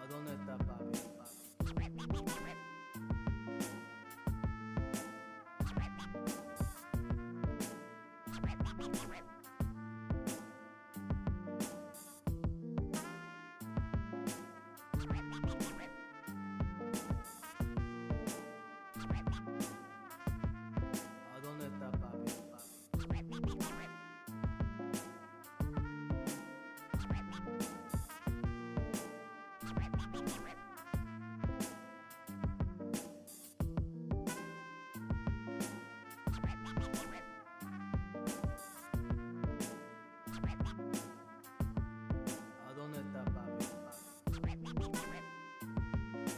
¿A dónde está papi? ¿A dónde está papi? ¿A dónde está papi? ¿A dónde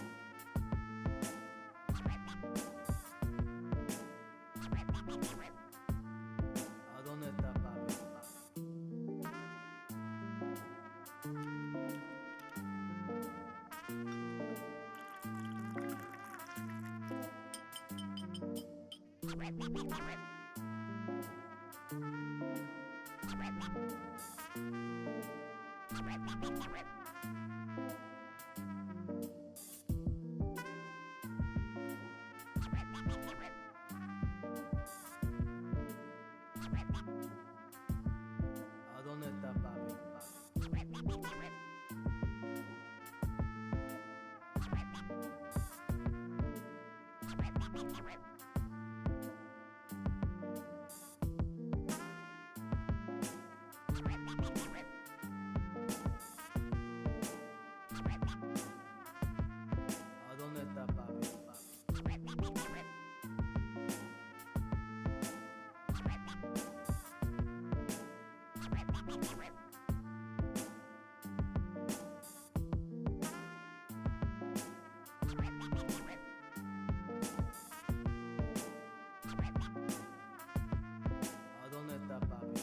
está papi? ¿A dónde está papi? ¿A dónde está papi? ¿A dónde está papi?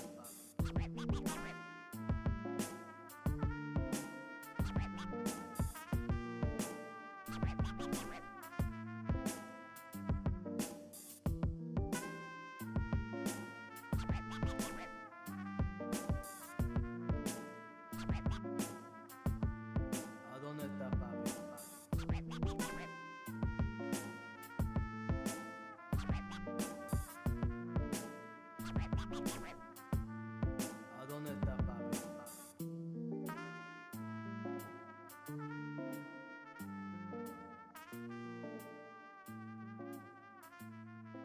¿A dónde está papi? ¿A dónde está papi?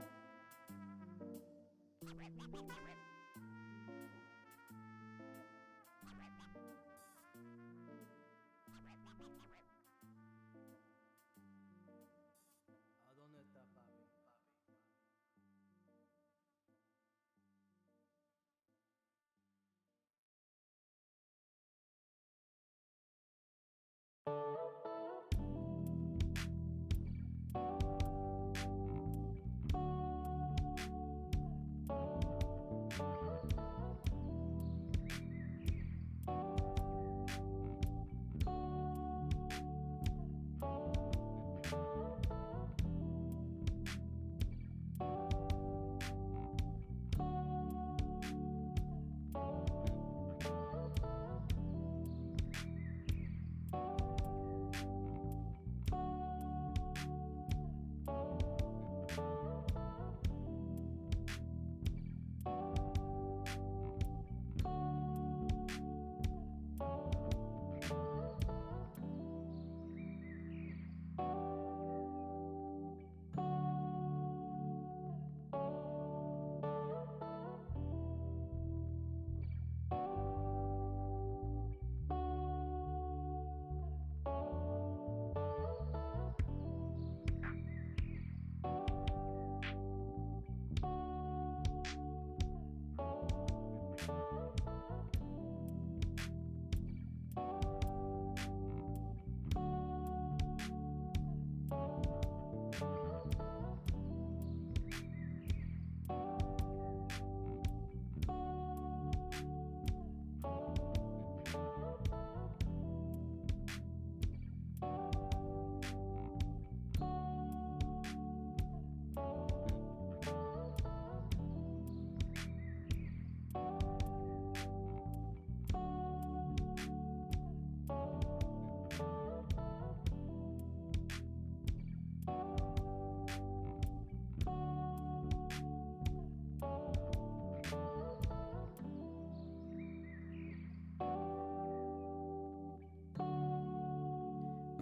¿A dónde está papi?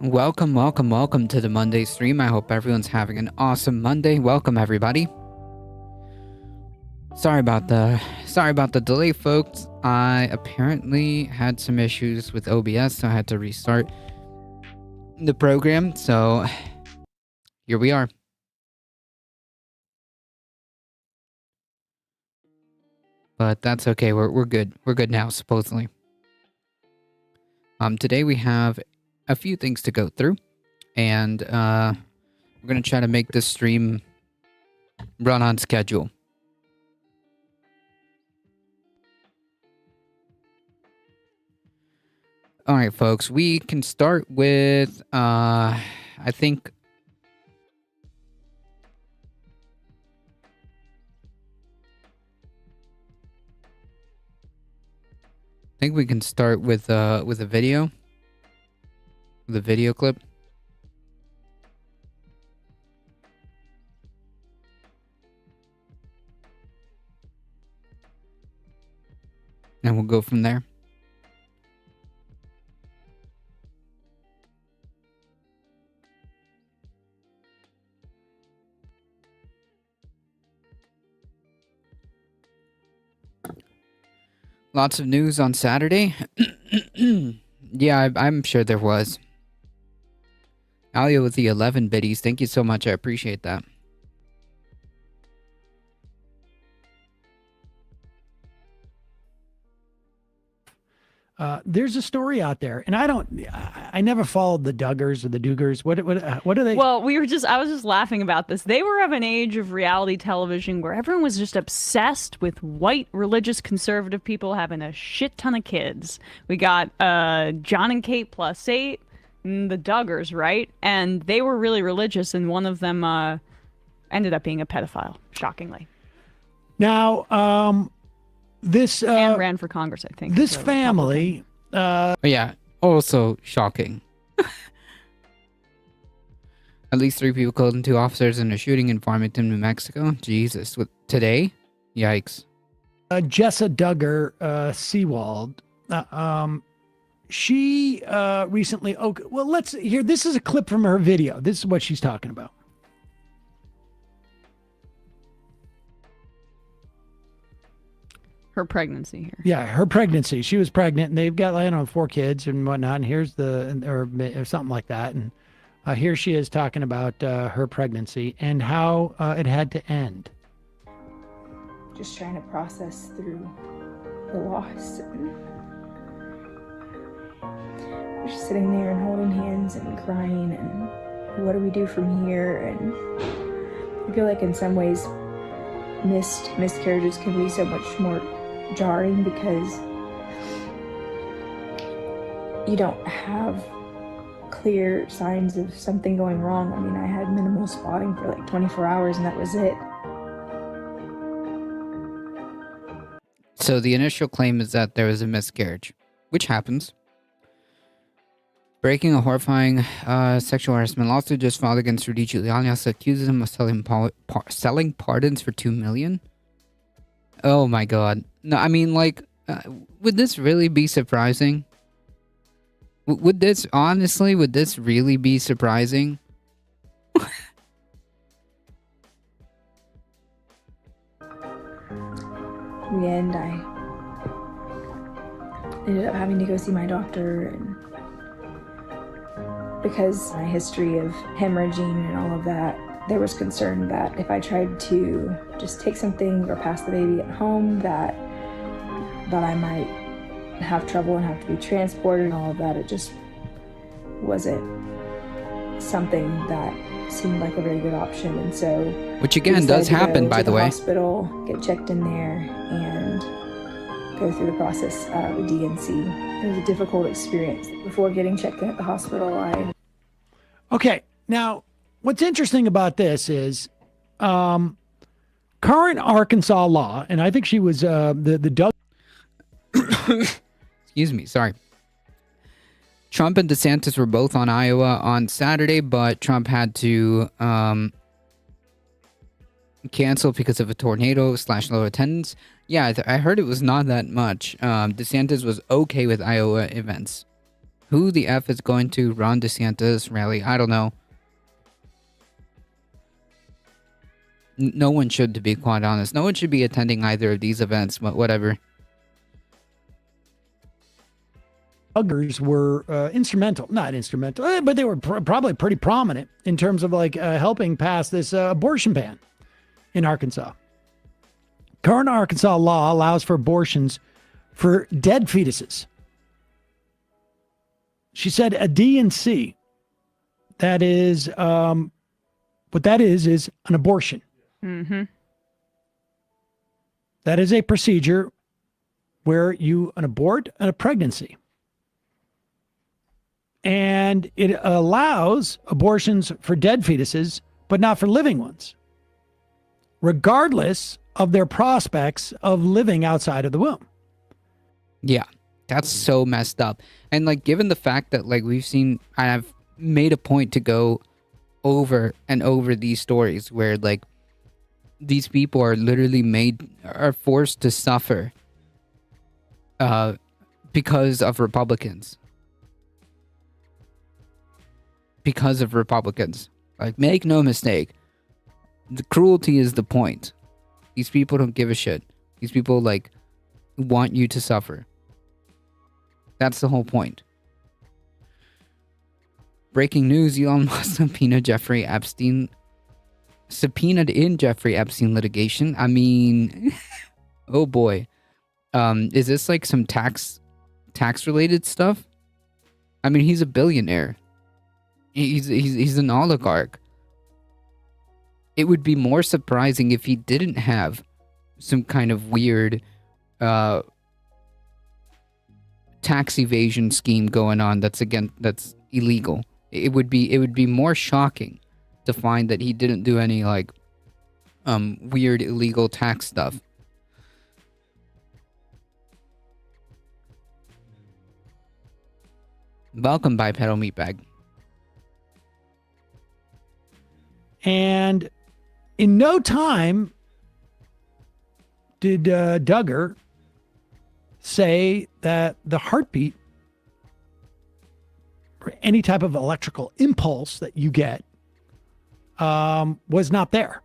Welcome, welcome, welcome to the Monday stream. I hope everyone's having an awesome Monday. Welcome, everybody. Sorry about the delay, folks. I apparently had some issues with OBS, so I had to restart the program. So here we are. But that's okay. We're good. We're good now, supposedly. Today we have a few things to go through, and we're gonna try to make this stream run on schedule. All right, folks. We can start with I think we can start with a video. The video clip. And we'll go from there. Lots of news on Saturday. Yeah, I'm sure there was. Alia with the 11 biddies. Thank you so much. I appreciate that. There's a story out there, and I never followed the Duggars or the Duggars. What are they? Well, I was just laughing about this. They were of an age of reality television where everyone was just obsessed with white religious conservative people having a shit ton of kids. We got John and Kate +8, and the Duggars, right? And they were really religious, and one of them ended up being a pedophile, shockingly. Now, this and ran for Congress, I think. This family. Yeah, also shocking. At least 3 people killed and 2 officers in a shooting in Farmington, New Mexico. Jesus, today? Yikes. Jessa Duggar Seawald. She recently. Okay, well, let's hear. This is a clip from her video. This is what she's talking about. Her pregnancy here. Yeah, her pregnancy. She was pregnant, and they've got, I don't know, 4 kids and whatnot. And here's or something like that. And here she is talking about her pregnancy and how it had to end. Just trying to process through the loss. And we're just sitting there and holding hands and crying. And what do we do from here? And I feel like in some ways, miscarriages can be so much more jarring because you don't have clear signs of something going wrong. I mean, I had minimal spotting for like 24 hours and that was it. So the initial claim is that there was a miscarriage, which happens. Breaking a horrifying sexual harassment lawsuit just filed against Rudy Giuliani accuses him of selling pardons for $2 million. Oh my god. No, I mean, like, would this really be surprising? Would this really be surprising? In the end, I ended up having to go see my doctor, and because my history of hemorrhaging and all of that, there was concern that if I tried to just take something or pass the baby at home, that I might have trouble and have to be transported and all of that. It just wasn't something that seemed like a very good option, and so which again does happen, by the way. Hospital, get checked in there, and go through the process of a DNC. It was a difficult experience. Before getting checked in at the hospital, Okay, now what's interesting about this is current Arkansas law, and I think she was the Doug. Excuse me, sorry. Trump and DeSantis were both on Iowa on Saturday, but Trump had to cancel because of a tornado / low attendance. Yeah, I heard it was not that much. DeSantis was okay with Iowa events. Who the F is going to Ron DeSantis rally? I don't know. No one should, to be quite honest. No one should be attending either of these events, but whatever. Huggers were not instrumental, but they were probably pretty prominent in terms of like helping pass this abortion ban in Arkansas. Current Arkansas law allows for abortions for dead fetuses. She said a D&C, that is, what that is an abortion. Mm-hmm. That is a procedure where you abort a pregnancy. And it allows abortions for dead fetuses, but not for living ones, regardless of their prospects of living outside of the womb. Yeah, that's so messed up. And like, given the fact that like we've seen, and I've made a point to go over and over these stories where like these people are literally are forced to suffer because of Republicans. Because of Republicans. Like, make no mistake, the cruelty is the point. These people don't give a shit. These people like want you to suffer. That's the whole point. Breaking news: Elon Musk subpoenaed in Jeffrey Epstein litigation. I mean, oh boy. Is this like some tax related stuff? I mean, he's a billionaire. He's an oligarch. It would be more surprising if he didn't have some kind of weird tax evasion scheme going on that's illegal. It would be more shocking to find that he didn't do any like weird illegal tax stuff. Welcome, Bipedal Meatbag. And in no time did Duggar say that the heartbeat or any type of electrical impulse that you get was not there.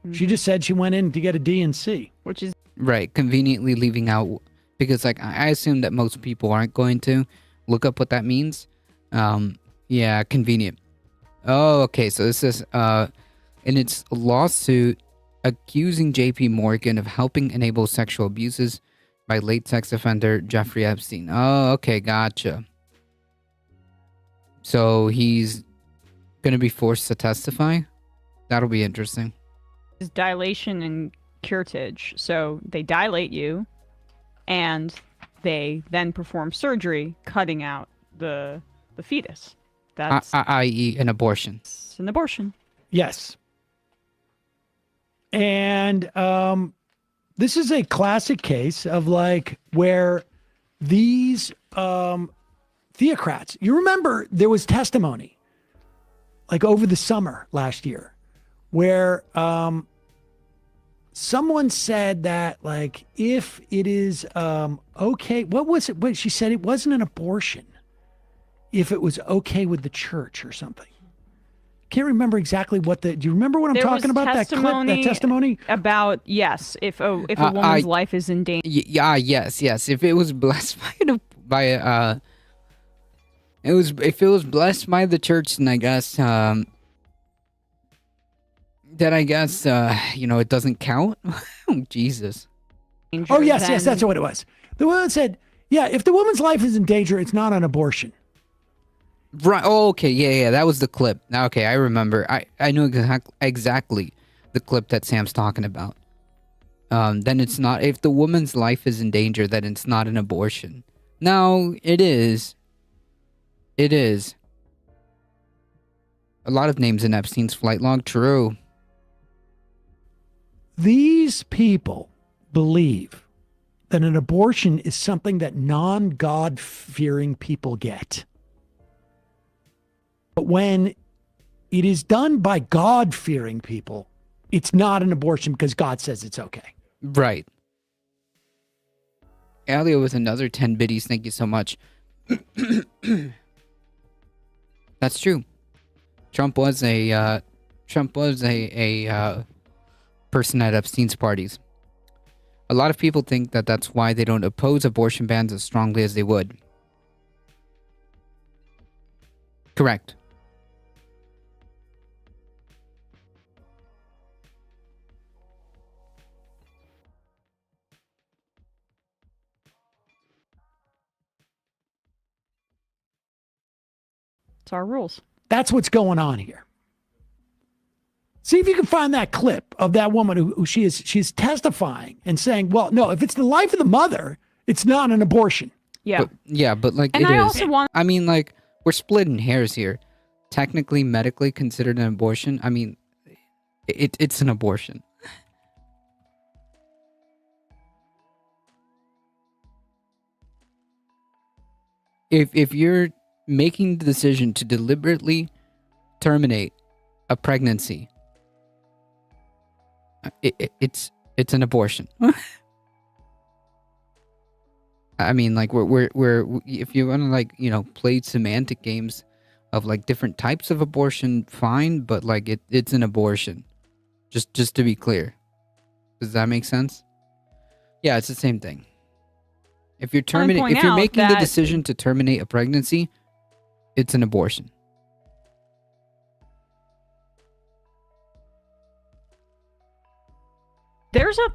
Mm-hmm. She just said she went in to get a D&C. Which is right, conveniently leaving out, because like I assume that most people aren't going to look up what that means. Yeah, convenient. Oh, okay. So this is in its lawsuit accusing JP Morgan of helping enable sexual abuses by late sex offender Jeffrey Epstein. Oh, okay, gotcha. So he's gonna be forced to testify? That'll be interesting. dilation and curettage. So they dilate you, and they then perform surgery, cutting out the fetus. That's i.e. an abortion. It's an abortion. Yes. And this is a classic case of like where these theocrats, you remember there was testimony like over the summer last year where someone said that like if it is okay, what was it? What she said, it wasn't an abortion if it was okay with the church or something. Can't remember exactly what do you remember what I'm talking about? That clip, that testimony about, yes, if a woman's life is in danger. Yes. If it was blessed by if it was blessed by the church, then I guess it doesn't count. Oh, Jesus. Oh yes, that's what it was. The one that said, yeah, if the woman's life is in danger, it's not an abortion. Right. Oh, okay. Yeah. That was the clip. Okay, I remember. I know exactly the clip that Sam's talking about. Then it's not. If the woman's life is in danger, then it's not an abortion. No, it is. It is. A lot of names in Epstein's flight log. True. These people believe that an abortion is something that non-God-fearing people get. But when it is done by God-fearing people, it's not an abortion because God says it's okay. Right. Alio with another 10 biddies. Thank you so much. That's true. Trump was a person at Epstein's parties. A lot of people think that that's why they don't oppose abortion bans as strongly as they would. Correct. It's our rules. That's what's going on here. See if you can find that clip of that woman who she's testifying and saying, well, no, if it's the life of the mother, it's not an abortion. Yeah. But like And it I is. also want I mean, like, we're splitting hairs here. Technically, medically considered an abortion. I mean, it's an abortion. If you're making the decision to deliberately terminate a pregnancy, it's an abortion. I mean, like we're if you want to, like, you know, play semantic games of like different types of abortion, fine, but like it's an abortion. Just to be clear. Does that make sense? Yeah, it's the same thing. If you're point if you're out making the that- decision to terminate a pregnancy, it's an abortion. there's a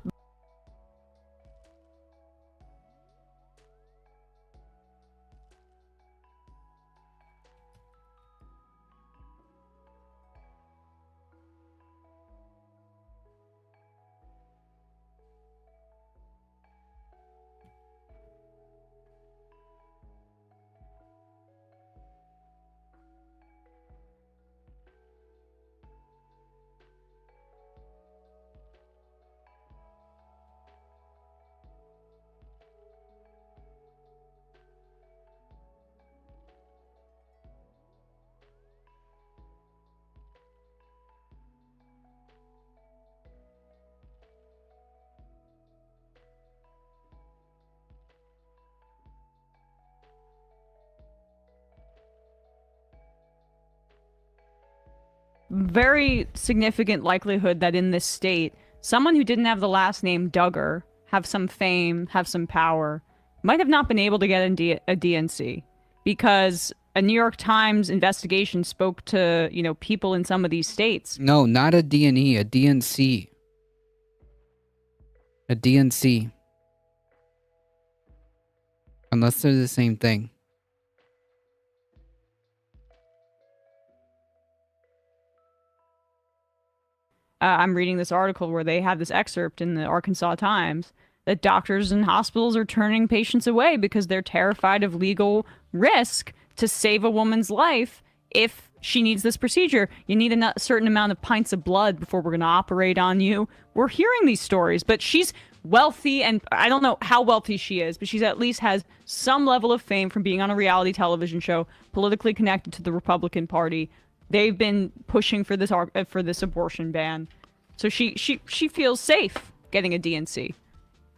very significant likelihood that in this state, someone who didn't have the last name Duggar, have some fame, have some power, might have not been able to get a DNC because a New York Times investigation spoke to, you know, people in some of these states. No, not a D&E, a DNC. A DNC. Unless they're the same thing. I'm reading this article where they have this excerpt in the Arkansas Times that doctors and hospitals are turning patients away because they're terrified of legal risk to save a woman's life if she needs this procedure. You need a certain amount of pints of blood before we're going to operate on you. We're hearing these stories, but she's wealthy, and I don't know how wealthy she is, but she's at least has some level of fame from being on a reality television show, politically connected to the Republican Party. They've been pushing for this abortion ban, so she feels safe getting a DNC.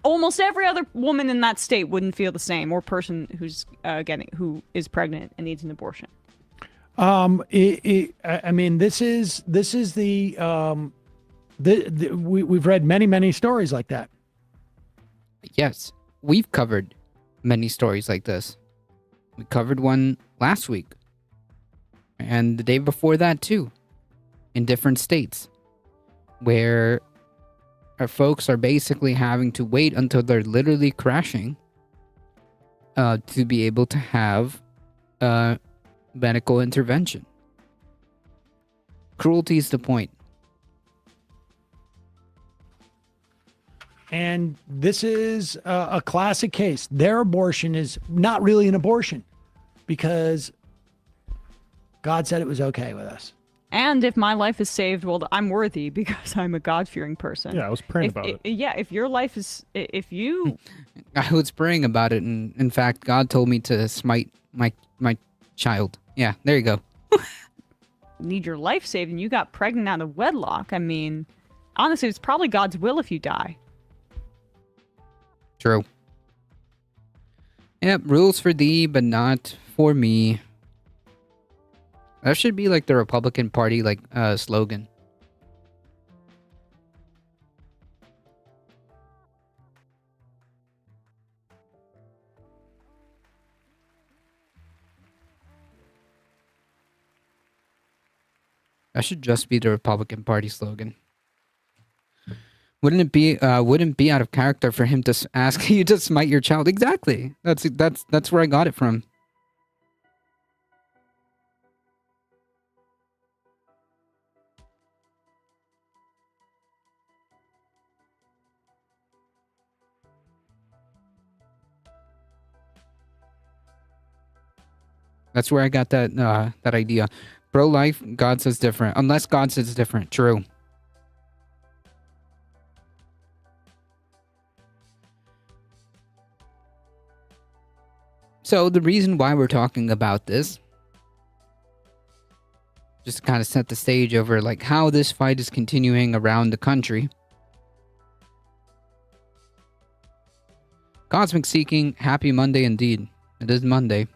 Almost every other woman in that state wouldn't feel the same, or person who is pregnant and needs an abortion. I mean, this is we've read many stories like that. Yes, we've covered many stories like this. We covered one last week. And the day before that too. In different states. Where our folks are basically having to wait until they're literally crashing to be able to have medical intervention. Cruelty is the point. And this is a classic case. Their abortion is not really an abortion because God said it was okay with us. And if my life is saved, well, I'm worthy because I'm a God-fearing person. Yeah, I was praying about it. Yeah, if your life is, if you I was praying about it, and in fact, God told me to smite my child. Yeah, there you go. need your life saved and you got pregnant out of wedlock, I mean, honestly, it's probably God's will if you die. True. Yep, rules for thee, but not for me. That should be like the Republican Party like slogan. That should just be the Republican Party slogan. Wouldn't it be out of character for him to ask you to smite your child? Exactly. That's where I got it from. That's where I got that idea. Pro-life, God says different. Unless God says different. True. So the reason why we're talking about this, just to kind of set the stage over like how this fight is continuing around the country. Cosmic Seeking, happy Monday indeed. It is Monday.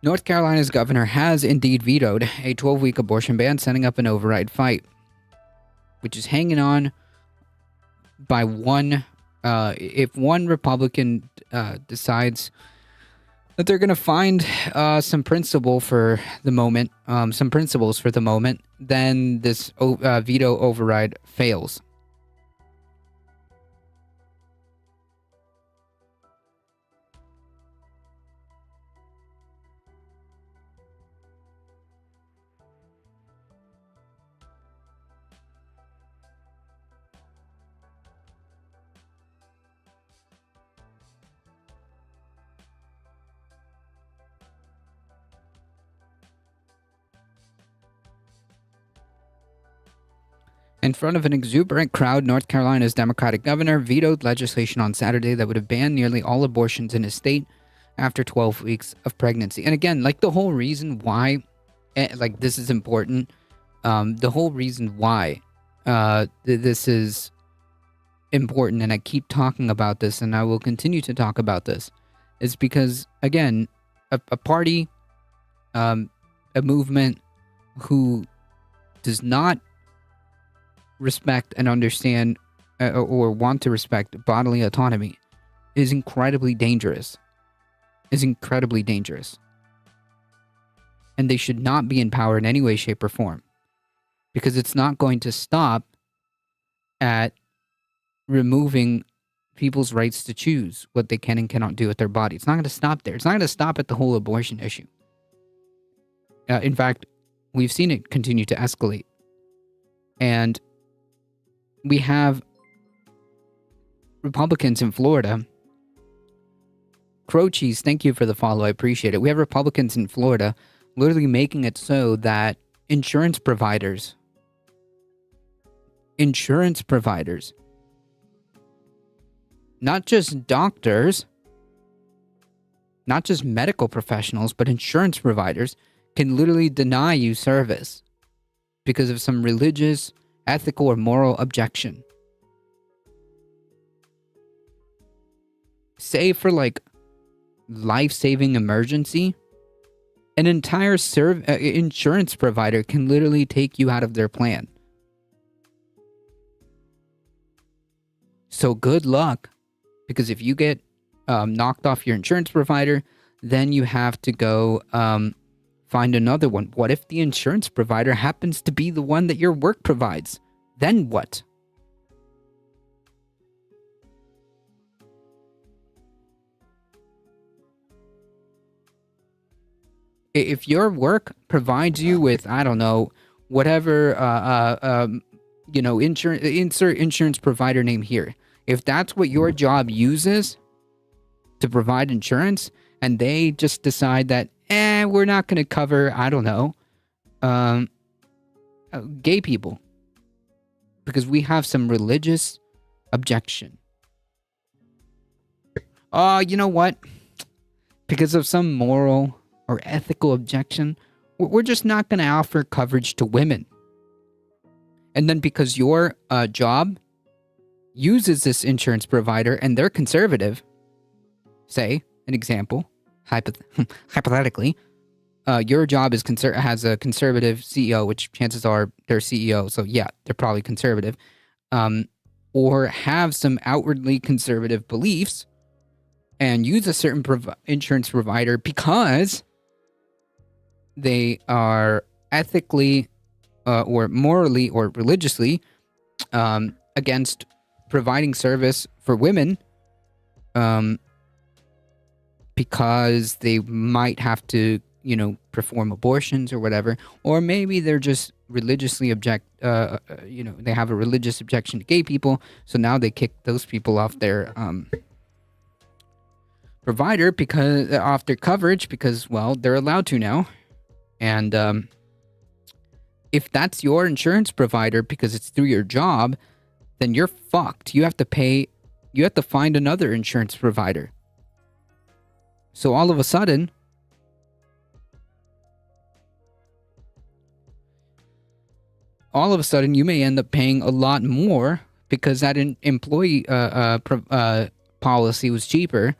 North Carolina's governor has indeed vetoed a 12-week abortion ban, setting up an override fight, which is hanging on by one. If one Republican decides that they're going to find some principles for the moment, then this veto override fails. In front of an exuberant crowd, North Carolina's Democratic governor vetoed legislation on Saturday that would have banned nearly all abortions in his state after 12 weeks of pregnancy. And again, like the whole reason why, like this is important, the whole reason why this is important, and I keep talking about this, and I will continue to talk about this, is because, again, a party, a movement who does not respect and understand or want to respect bodily autonomy is incredibly dangerous. And they should not be in power in any way, shape, or form. Because it's not going to stop at removing people's rights to choose what they can and cannot do with their body. It's not going to stop there. It's not going to stop at the whole abortion issue. In fact, we've seen it continue to escalate. And we have Republicans in Florida. Crow Cheese, thank you for the follow. I appreciate it. We have Republicans in Florida literally making it so that insurance providers, not just doctors, not just medical professionals, but insurance providers can literally deny you service because of some religious, ethical, or moral objection. Say for like life-saving emergency, an entire insurance provider can literally take you out of their plan. So good luck, because if you get knocked off your insurance provider, then you have to go find another one. What if the insurance provider happens to be the one that your work provides? Then what? If your work provides you with, I don't know, whatever, insert insurance provider name here. If that's what your job uses to provide insurance, and they just decide that, we're not going to cover, I don't know, gay people, because we have some religious objection. You know what? Because of some moral or ethical objection, we're just not going to offer coverage to women. And then because your job uses this insurance provider and they're conservative, say, an example, hypothetically, your job is has a conservative CEO, which chances are they're CEO, so yeah, they're probably conservative, or have some outwardly conservative beliefs and use a certain insurance provider because they are ethically or morally or religiously against providing service for women, because they might have to, perform abortions or whatever, or maybe they're just religiously they have a religious objection to gay people, so now they kick those people off their provider because off their coverage because, well, they're allowed to now. And if that's your insurance provider because it's through your job, then you're fucked. You have to find another insurance provider. So all of a sudden, you may end up paying a lot more because that employee policy was cheaper.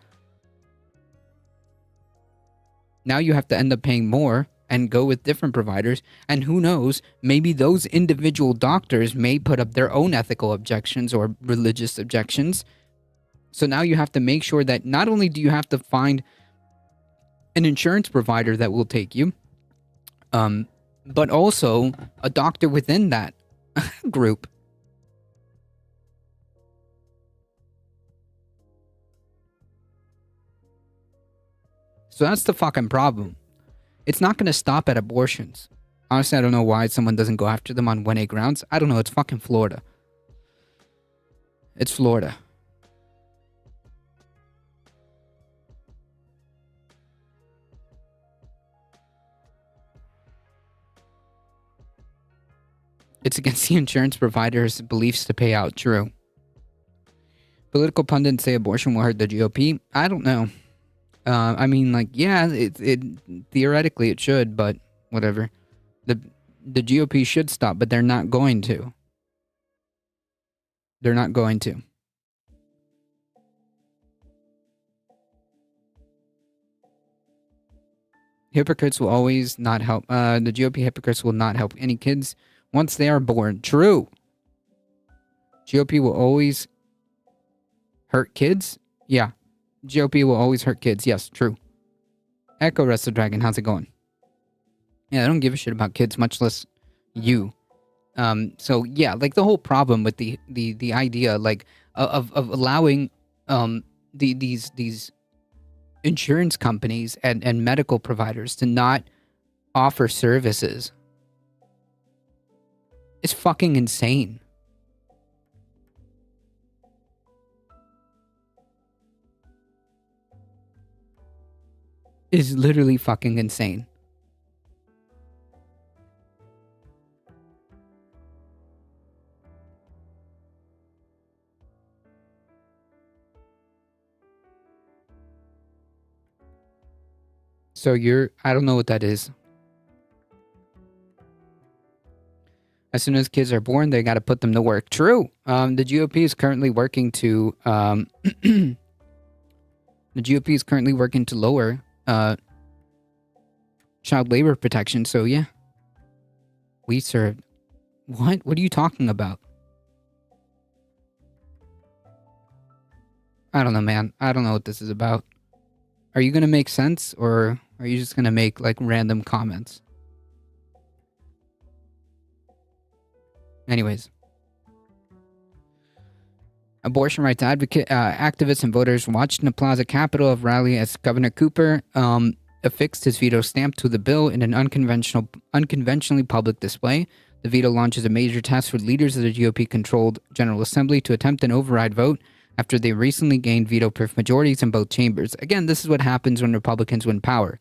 Now you have to end up paying more and go with different providers. And who knows, maybe those individual doctors may put up their own ethical objections or religious objections. So now you have to make sure that not only do you have to find an insurance provider that will take you, but also a doctor within that group. So that's the fucking problem. It's not going to stop at abortions. Honestly, I don't know why someone doesn't go after them on 1A grounds. I don't know. It's fucking Florida. It's Florida. It's against the insurance provider's beliefs to pay out. True. Political pundits say abortion will hurt the GOP. I don't know. I mean, like, yeah, it theoretically it should, but whatever. The GOP should stop, but they're not going to. They're not going to. Hypocrites will always not help. The GOP hypocrites will not help any kids once they are born. True. GOP will always hurt kids. Yeah. GOP will always hurt kids. Yes, true. Echo Wrestle Dragon, how's it going? Yeah, I don't give a shit about kids, much less you. So yeah, like the whole problem with the idea, like of allowing these insurance companies and medical providers to not offer services is fucking insane. Is literally fucking insane. So I don't know what that is. As soon as kids are born, they got to put them to work. True. The GOP is currently working to lower child labor protection. So yeah, we served. What are you talking about? I don't know, man. I don't know what this is about. Are you gonna make sense, or are you just gonna make like random comments? Anyways, abortion rights advocate, activists and voters watched in the Plaza Capitol of Raleigh as Governor Cooper affixed his veto stamp to the bill in an unconventionally public display. The veto launches a major test for leaders of the GOP-controlled General Assembly to attempt an override vote after they recently gained veto-proof majorities in both chambers. Again, this is what happens when Republicans win power.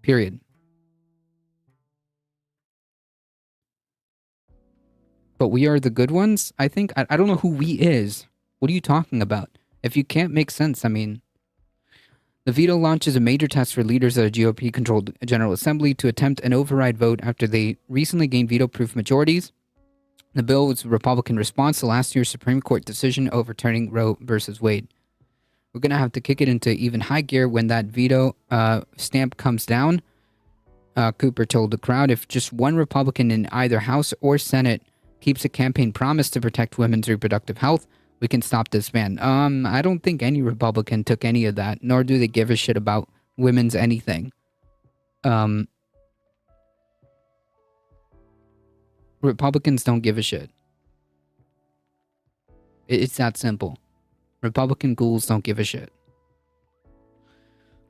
Period. But we are the good ones, I think. I don't know who we is. What are you talking about? If you can't make sense, the veto launches a major test for leaders of the GOP-controlled General Assembly to attempt an override vote after they recently gained veto-proof majorities. The bill was a Republican response to last year's Supreme Court decision overturning Roe versus Wade. We're going to have to kick it into even high gear when that veto stamp comes down, Cooper told the crowd. If just one Republican in either House or Senate keeps a campaign promise to protect women's reproductive health, we can stop this ban. I don't think any Republican took any of that, nor do they give a shit about women's anything. Republicans don't give a shit. It's that simple. Republican ghouls don't give a shit.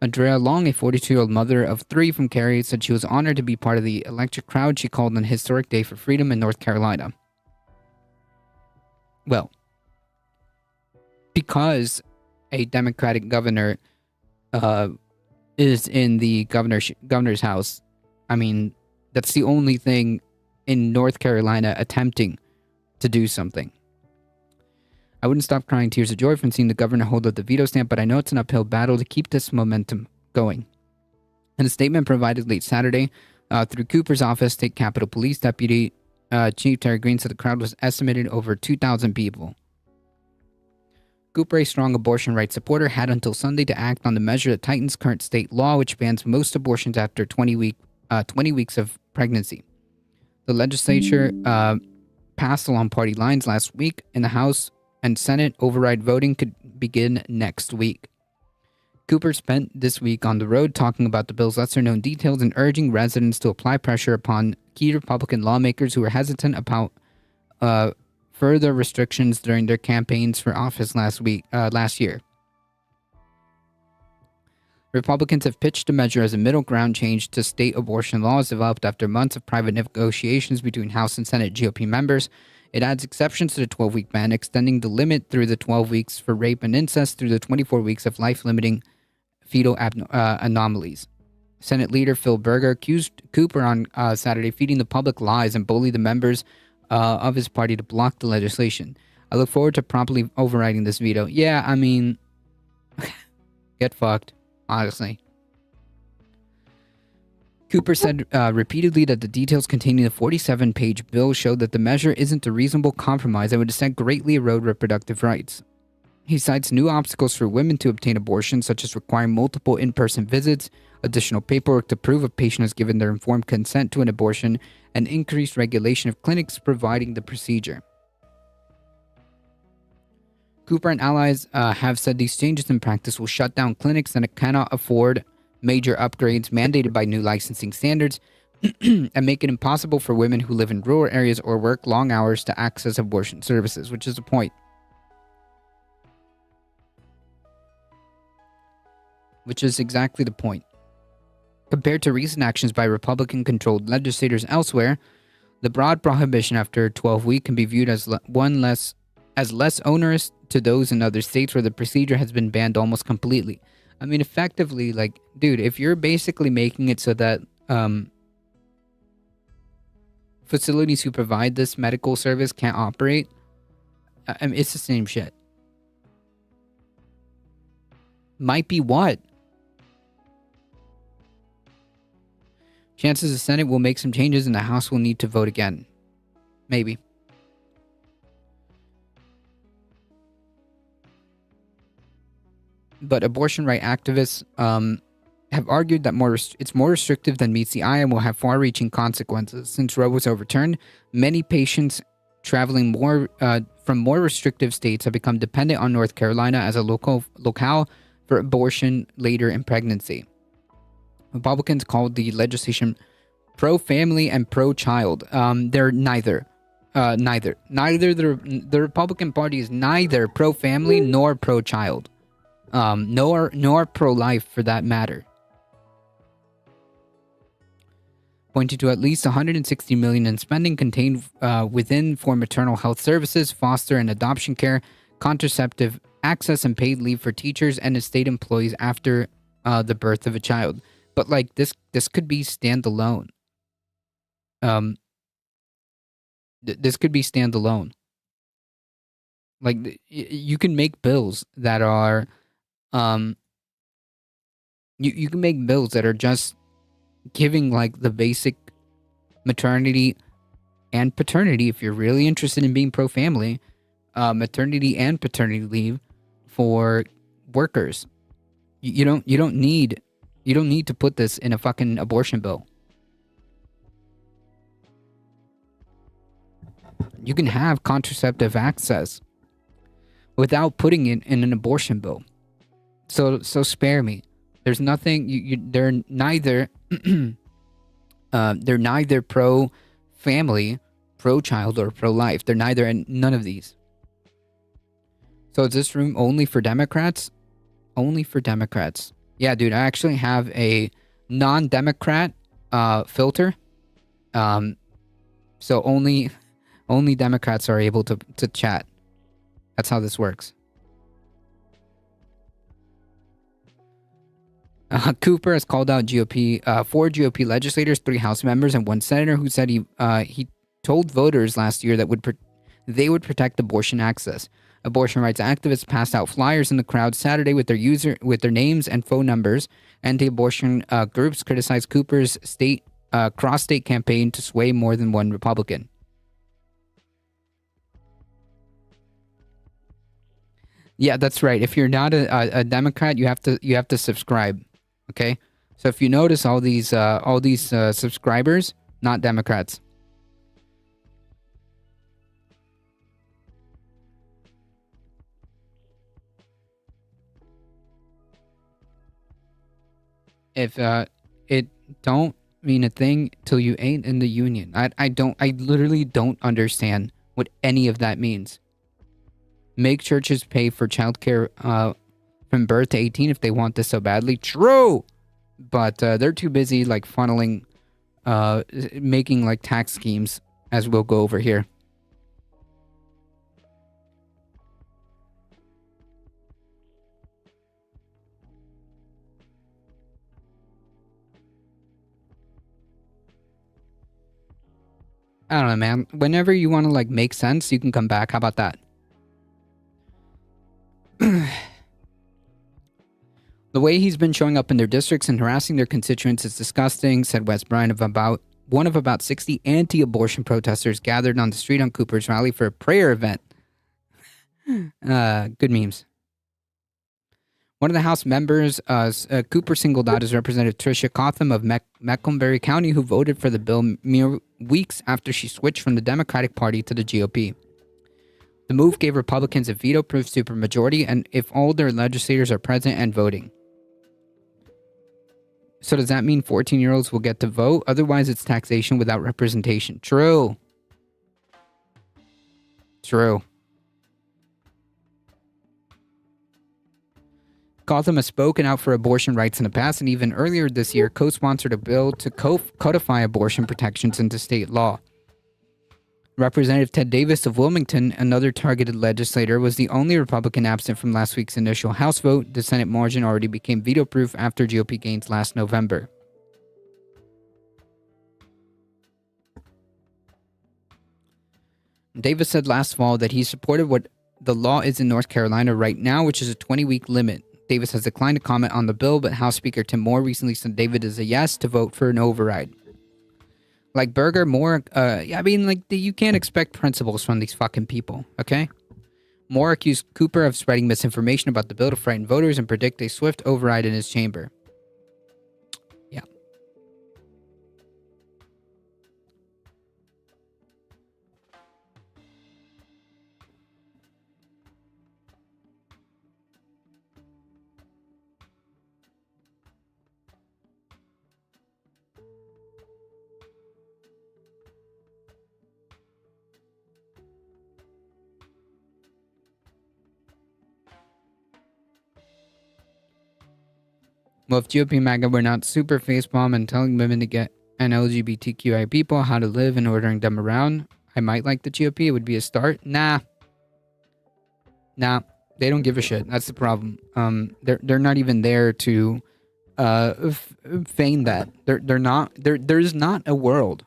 Andrea Long, a 42-year-old mother of 3 from Cary, said she was honored to be part of the electric crowd she called an historic day for freedom in North Carolina. Well, because a Democratic governor is in the governor's house, I mean, that's the only thing in North Carolina attempting to do something. I wouldn't stop crying tears of joy from seeing the governor hold up the veto stamp, but I know it's an uphill battle to keep this momentum going. In a statement provided late Saturday through Cooper's office, State Capitol Police Deputy Chief Terry Green said the crowd was estimated over 2,000 people. Cooper, a strong abortion rights supporter, had until Sunday to act on the measure that tightens current state law, which bans most abortions after 20 weeks of pregnancy. The legislature passed along party lines last week. In the House and Senate, override voting could begin next week. Cooper spent this week on the road talking about the bill's lesser-known details and urging residents to apply pressure upon key Republican lawmakers who were hesitant about further restrictions during their campaigns for office last year. Republicans have pitched the measure as a middle ground change to state abortion laws developed after months of private negotiations between House and Senate GOP members. It adds exceptions to the 12-week ban, extending the limit through the 12 weeks for rape and incest through the 24 weeks of life-limiting fetal anomalies. Senate leader Phil Berger accused Cooper on Saturday feeding the public lies and bullied the members of his party to block the legislation. I look forward to promptly overriding this veto. Yeah, I mean, get fucked. Honestly. Cooper said repeatedly that the details containing the 47-page bill showed that the measure isn't a reasonable compromise and would instead greatly erode reproductive rights. He cites new obstacles for women to obtain abortions, such as requiring multiple in-person visits, additional paperwork to prove a patient has given their informed consent to an abortion, and increased regulation of clinics providing the procedure. Cooper and allies have said these changes in practice will shut down clinics that cannot afford major upgrades mandated by new licensing standards and make it impossible for women who live in rural areas or work long hours to access abortion services, which is the point. Which is exactly the point. Compared to recent actions by Republican-controlled legislators elsewhere, the broad prohibition after 12-week can be viewed as less onerous to those in other states where the procedure has been banned almost completely. I mean, effectively, like, dude, if you're basically making it so that facilities who provide this medical service can't operate, I mean, it's the same shit. Might be what? Chances the Senate will make some changes and the House will need to vote again. Maybe. But abortion right activists have argued that it's more restrictive than meets the eye and will have far-reaching consequences. Since Roe was overturned, many patients traveling from more restrictive states have become dependent on North Carolina as a locale for abortion later in pregnancy. Republicans called the legislation pro-family and pro-child. They're neither. The Republican Party is neither pro-family nor pro-child. Nor pro-life for that matter. Pointing to at least $160 million in spending contained within for maternal health services, foster and adoption care, contraceptive access and paid leave for teachers and state employees after the birth of a child. But like this could be standalone. This could be standalone. Like you can make bills that are you can make bills that are just giving like the basic maternity and paternity, if you're really interested in being pro-family, maternity and paternity leave for workers. You don't need to put this in a fucking abortion bill. You can have contraceptive access without putting it in an abortion bill. So spare me. There's nothing. They're neither. They're neither pro-family, pro-child, or pro-life. They're neither and none of these. So is this room only for Democrats? Only for Democrats. Yeah, dude. I actually have a non-Democrat filter. So only Democrats are able to chat. That's how this works. Cooper has called out four GOP legislators, 3 House members, and 1 senator who said he told voters last year that they would protect abortion access. Abortion rights activists passed out flyers in the crowd Saturday with their names and phone numbers. Anti-abortion groups criticized Cooper's cross-state campaign to sway more than one Republican. Yeah, that's right. If you're not a Democrat, you have to subscribe. Okay, so if you notice all these subscribers, not Democrats. If it don't mean a thing till you ain't in the union. I literally don't understand what any of that means. Make churches pay for childcare from birth to 18 if they want this so badly. True! But they're too busy like funneling, making like tax schemes, as we'll go over here. I don't know, man. Whenever you want to like make sense, you can come back. How about that? The way he's been showing up in their districts and harassing their constituents is disgusting, said Wes Bryan one of about 60 anti-abortion protesters gathered on the street on Cooper's rally for a prayer event. Good memes. One of the House members, Cooper singled out as Representative Tricia Cotham of Mecklenburg County, who voted for the bill mere weeks after she switched from the Democratic Party to the GOP. The move gave Republicans a veto-proof supermajority, and if all their legislators are present and voting. So does that mean 14-year-olds will get to vote? Otherwise, it's taxation without representation. True. True. Gotham has spoken out for abortion rights in the past, and even earlier this year co-sponsored a bill to codify abortion protections into state law. Representative Ted Davis of Wilmington, another targeted legislator, was the only Republican absent from last week's initial House vote. The Senate margin already became veto-proof after GOP gains last November. Davis said last fall that he supported what the law is in North Carolina right now, which is a 20-week limit. Davis has declined to comment on the bill, but House Speaker Tim Moore recently said David is a yes to vote for an override. Like Berger, Moore, I mean, like, you can't expect principles from these fucking people, okay? Moore accused Cooper of spreading misinformation about the bill to frighten voters and predict a swift override in his chamber. Yeah. Well, if GOP MAGA were not super facepalm and telling women to get and LGBTQI people how to live and ordering them around, I might like the GOP. It would be a start. Nah, they don't give a shit. That's the problem. They're not even there to feign that. They're not. There's not a world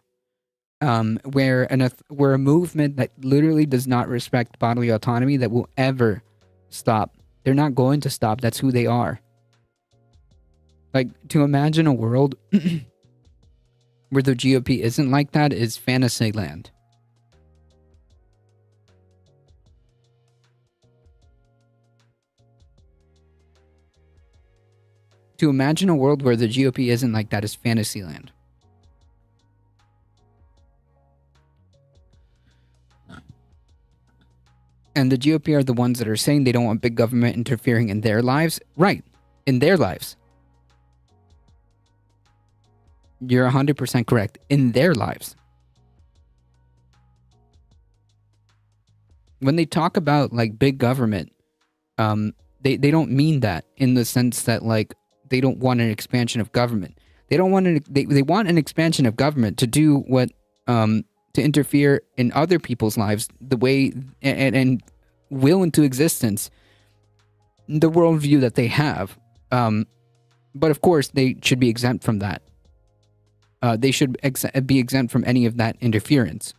where a movement that literally does not respect bodily autonomy that will ever stop. They're not going to stop. That's who they are. Like, to imagine a world where the GOP isn't like that is fantasy land. To imagine a world where the GOP isn't like that is fantasyland. And the GOP are the ones that are saying they don't want big government interfering in their lives. Right. In their lives. You're 100% correct. In their lives. When they talk about like big government, they don't mean that in the sense that like they don't want an expansion of government. They don't want they want an expansion of government to do what to interfere in other people's lives the way and will into existence the worldview that they have. But of course, they should be exempt from that. They should be exempt from any of that interference.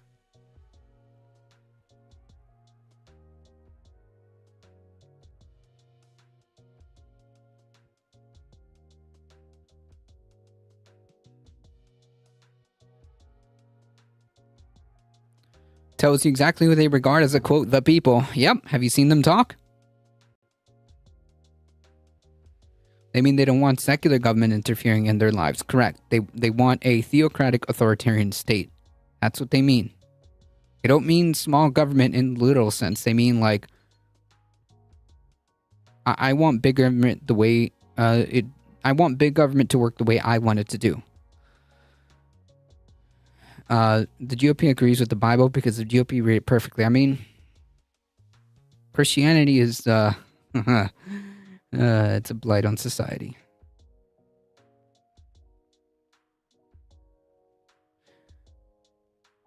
Tells you exactly who they regard as a quote, the people. Yep. Have you seen them talk? They mean they don't want secular government interfering in their lives. Correct. They want a theocratic authoritarian state. That's what they mean. They don't mean small government in the literal sense. They mean like, I want big government the way I want big government to work the way I want it to do. The GOP agrees with the Bible because the GOP read it perfectly. I mean, Christianity is, it's a blight on society.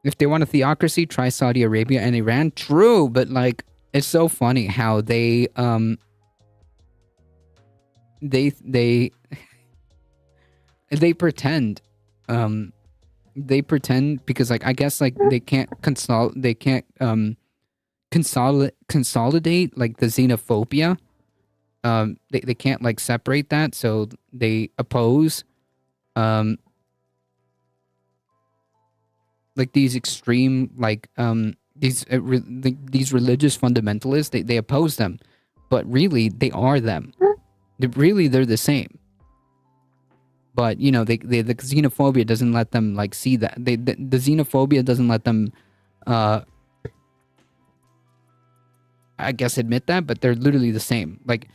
If they want a theocracy, try Saudi Arabia and Iran. True, but like, it's so funny how they pretend, they pretend because like I guess like they can't consolidate like the xenophobia. They can't like separate that, so they oppose like these extreme like these religious fundamentalists. They oppose them, but really they are them. They're the same. But, you know, the xenophobia doesn't let them, like, see that. The xenophobia doesn't let them, I guess, admit that, but they're literally the same. Like,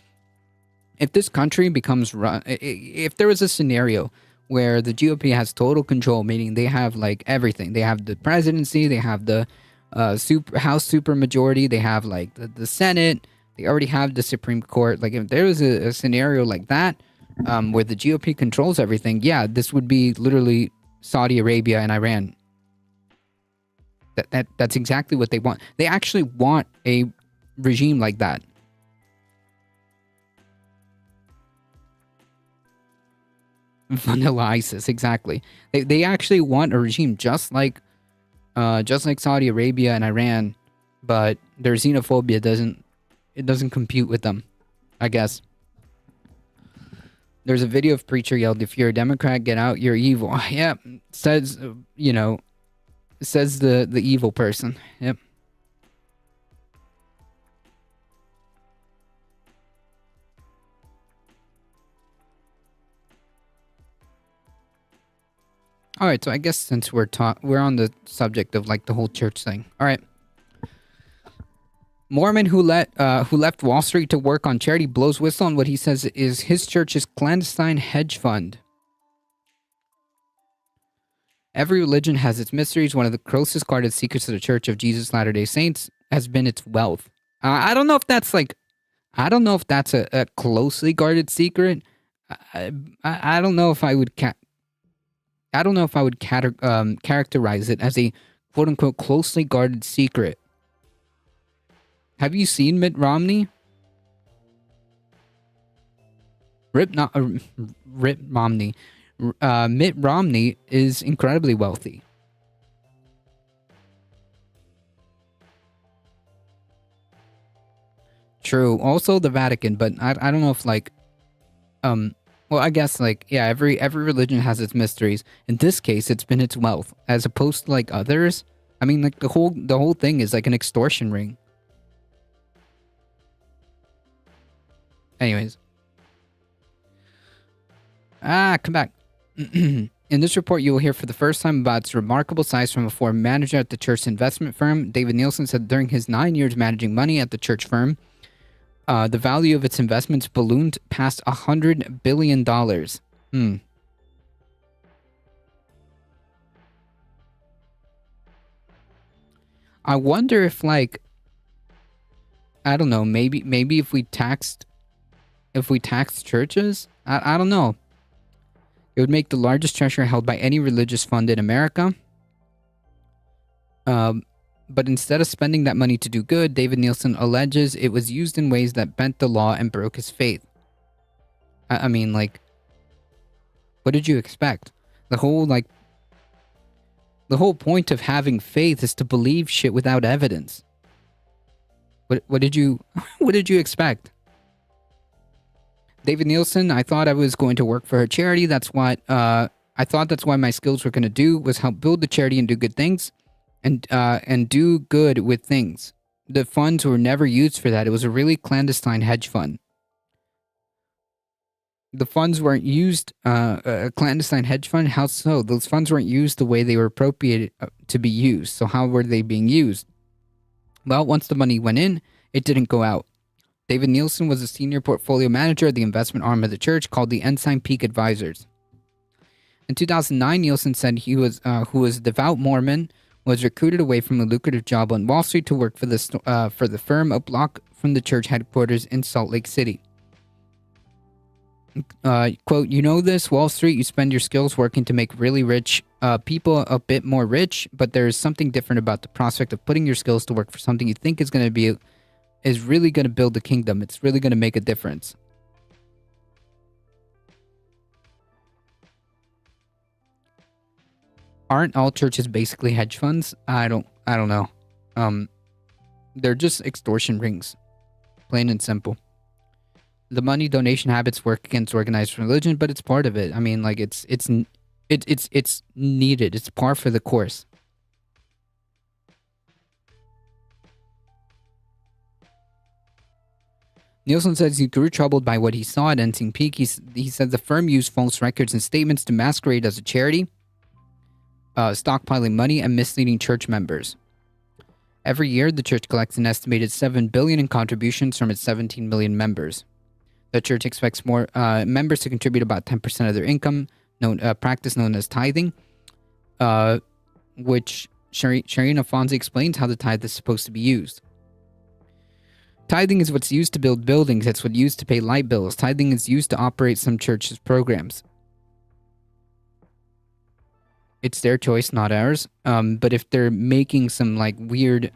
if this country becomes if there was a scenario where the GOP has total control, meaning they have, like, everything. They have the presidency, they have the House supermajority, they have, like, the Senate, they already have the Supreme Court. Like, if there was a scenario like that, where the GOP controls everything, yeah, this would be literally Saudi Arabia and Iran. That's exactly what they want. They actually want a regime like that. Vanilla ISIS, exactly. They actually want a regime just like Saudi Arabia and Iran, but their xenophobia doesn't compute with them, I guess. There's a video of preacher yelled, "If you're a Democrat, get out, you're evil." Yeah, says the evil person. Yep. All right, so I guess since we're on the subject of like the whole church thing. All right. Mormon who left Wall Street to work on charity blows whistle on what he says is his church's clandestine hedge fund. Every religion has its mysteries. One of the closest guarded secrets of the Church of Jesus Latter-day Saints has been its wealth. I don't know if that's a closely guarded secret. I don't know if I would characterize it as a quote unquote closely guarded secret. Have you seen Mitt Romney? Mitt Romney is incredibly wealthy. True. Also the Vatican, but I don't know if like well, I guess like yeah, every religion has its mysteries. In this case, it's been its wealth, as opposed to like others. I mean, like the whole thing is like an extortion ring. Anyways. Come back. In this report, you will hear for the first time about its remarkable size from a former manager at the church investment firm. David Nielsen said during his 9 years managing money at the church firm, the value of its investments ballooned past $100 billion. I wonder if, like, I don't know, maybe if we taxed churches, I don't know. It would make the largest treasure held by any religious fund in America. But instead of spending that money to do good, David Nielsen alleges it was used in ways that bent the law and broke his faith. I mean, like, what did you expect? The whole point of having faith is to believe shit without evidence. What did you expect? David Nielsen, I thought I was going to work for a charity. That's what I thought that's what my skills were going to do, was help build the charity and do good things and do good with things. The funds were never used for that. It was a really clandestine hedge fund. The funds weren't used, a clandestine hedge fund? How so? Those funds weren't used the way they were appropriated to be used. So how were they being used? Well, once the money went in, it didn't go out. David Nielsen was a senior portfolio manager of the investment arm of the church called the Ensign Peak Advisors. In 2009, Nielsen said who was a devout Mormon, was recruited away from a lucrative job on Wall Street to work for the firm a block from the church headquarters in Salt Lake City. Quote, you know this, Wall Street, you spend your skills working to make really rich people a bit more rich, but there is something different about the prospect of putting your skills to work for something you think is really going to build a kingdom. It's really going to make a difference. Aren't all churches basically hedge funds? I don't know. They're just extortion rings. Plain and simple. The money donation habits work against organized religion, but it's part of it. I mean, like, it's needed. It's par for the course. Nielsen says he grew troubled by what he saw at Ensign Peak. He said the firm used false records and statements to masquerade as a charity, stockpiling money and misleading church members. Every year, the church collects an estimated $7 billion in contributions from its 17 million members. The church expects more members to contribute about 10% of their income, practice known as tithing, which Shireen Afonso explains how the tithe is supposed to be used. Tithing is what's used to build buildings. It's what's used to pay light bills. Tithing is used to operate some churches' programs. It's their choice, not ours. But if they're making some like weird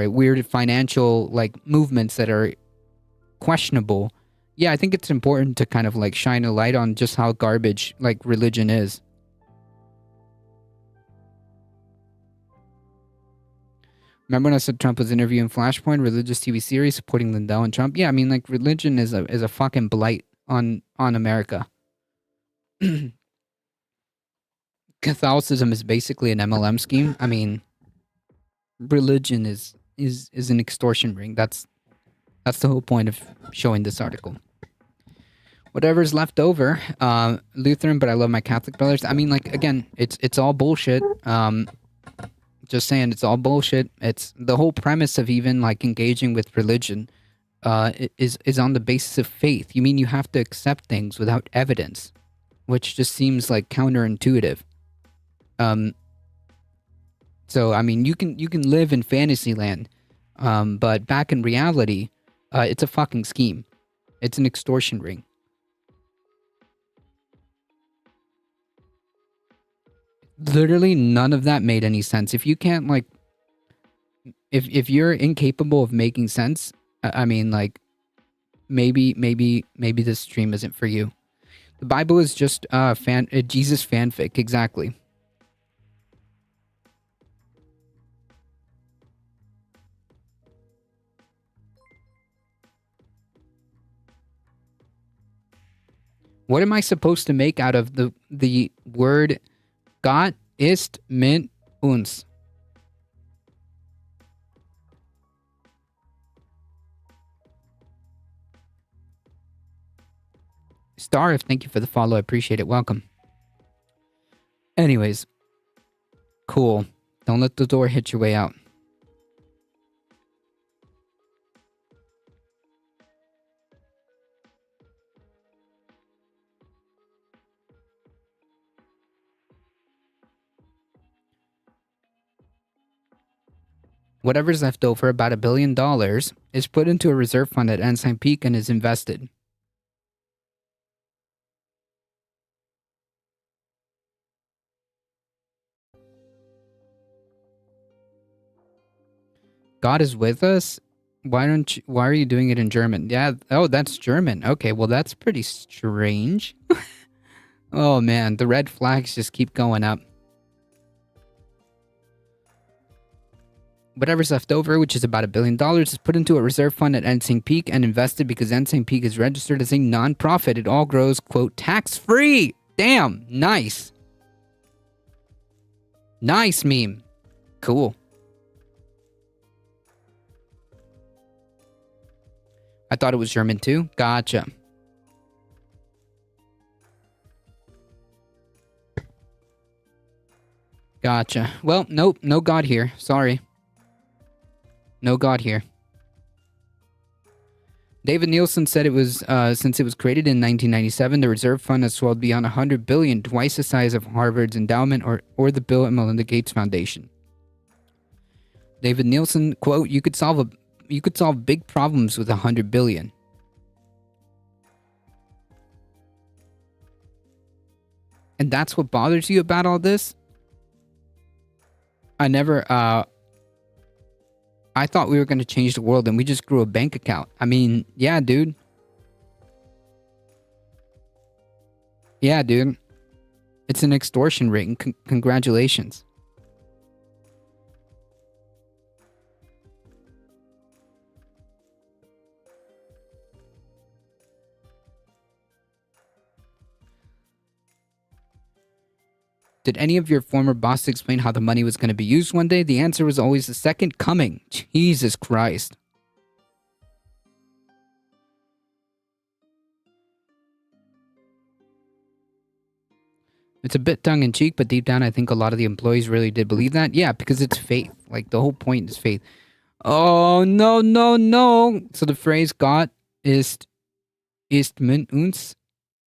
weird financial like movements that are questionable, yeah, I think it's important to kind of like shine a light on just how garbage like religion is. Remember when I said Trump was interviewing Flashpoint, religious TV series supporting Lindell and Trump? Yeah, I mean, like, religion is a fucking blight on America. Catholicism is basically an MLM scheme. I mean, religion is an extortion ring. That's the whole point of showing this article. Whatever's left over, Lutheran, but I love my Catholic brothers. I mean, like, again, it's all bullshit. Just saying, it's all bullshit. It's the whole premise of even like engaging with religion is on the basis of faith. You mean you have to accept things without evidence, which just seems like counterintuitive. So I mean, you can live in fantasy land, but back in reality, it's a fucking scheme. It's an extortion ring. Literally none of that made any sense. If you can't like, if you're incapable of making sense, I mean, like, maybe this stream isn't for you. The Bible is just Jesus fanfic, exactly. What am I supposed to make out of the word Gott ist mit uns? Star, thank you for the follow. I appreciate it. Welcome. Anyways, cool. Don't let the door hit your way out. Whatever's left over, about $1 billion, is put into a reserve fund at Ensign Peak and is invested. God is with us? Why are you doing it in German? Yeah, oh, that's German. Okay, well, that's pretty strange. Oh, man, the red flags just keep going up. Whatever's left over, which is about $1 billion, is put into a reserve fund at Ensign Peak and invested because Ensign Peak is registered as a non-profit. It all grows, quote, tax-free. Damn, nice. Nice meme. Cool. I thought it was German too. Gotcha. Gotcha. Well, nope, no God here. Sorry. No God here. David Nielsen said it was, since it was created in 1997, the reserve fund has swelled beyond $100 billion, twice the size of Harvard's endowment or the Bill and Melinda Gates Foundation. David Nielsen, quote, you could solve big problems with $100 billion. And that's what bothers you about all this? I thought we were going to change the world and we just grew a bank account. I mean, yeah, dude. Yeah, dude. It's an extortion ring. Congratulations. Did any of your former bosses explain how the money was going to be used one day? The answer was always the second coming. Jesus Christ. It's a bit tongue-in-cheek, but deep down I think a lot of the employees really did believe that. Yeah, because it's faith. Like, the whole point is faith. Oh, no, no, no. So the phrase Gott ist mit uns.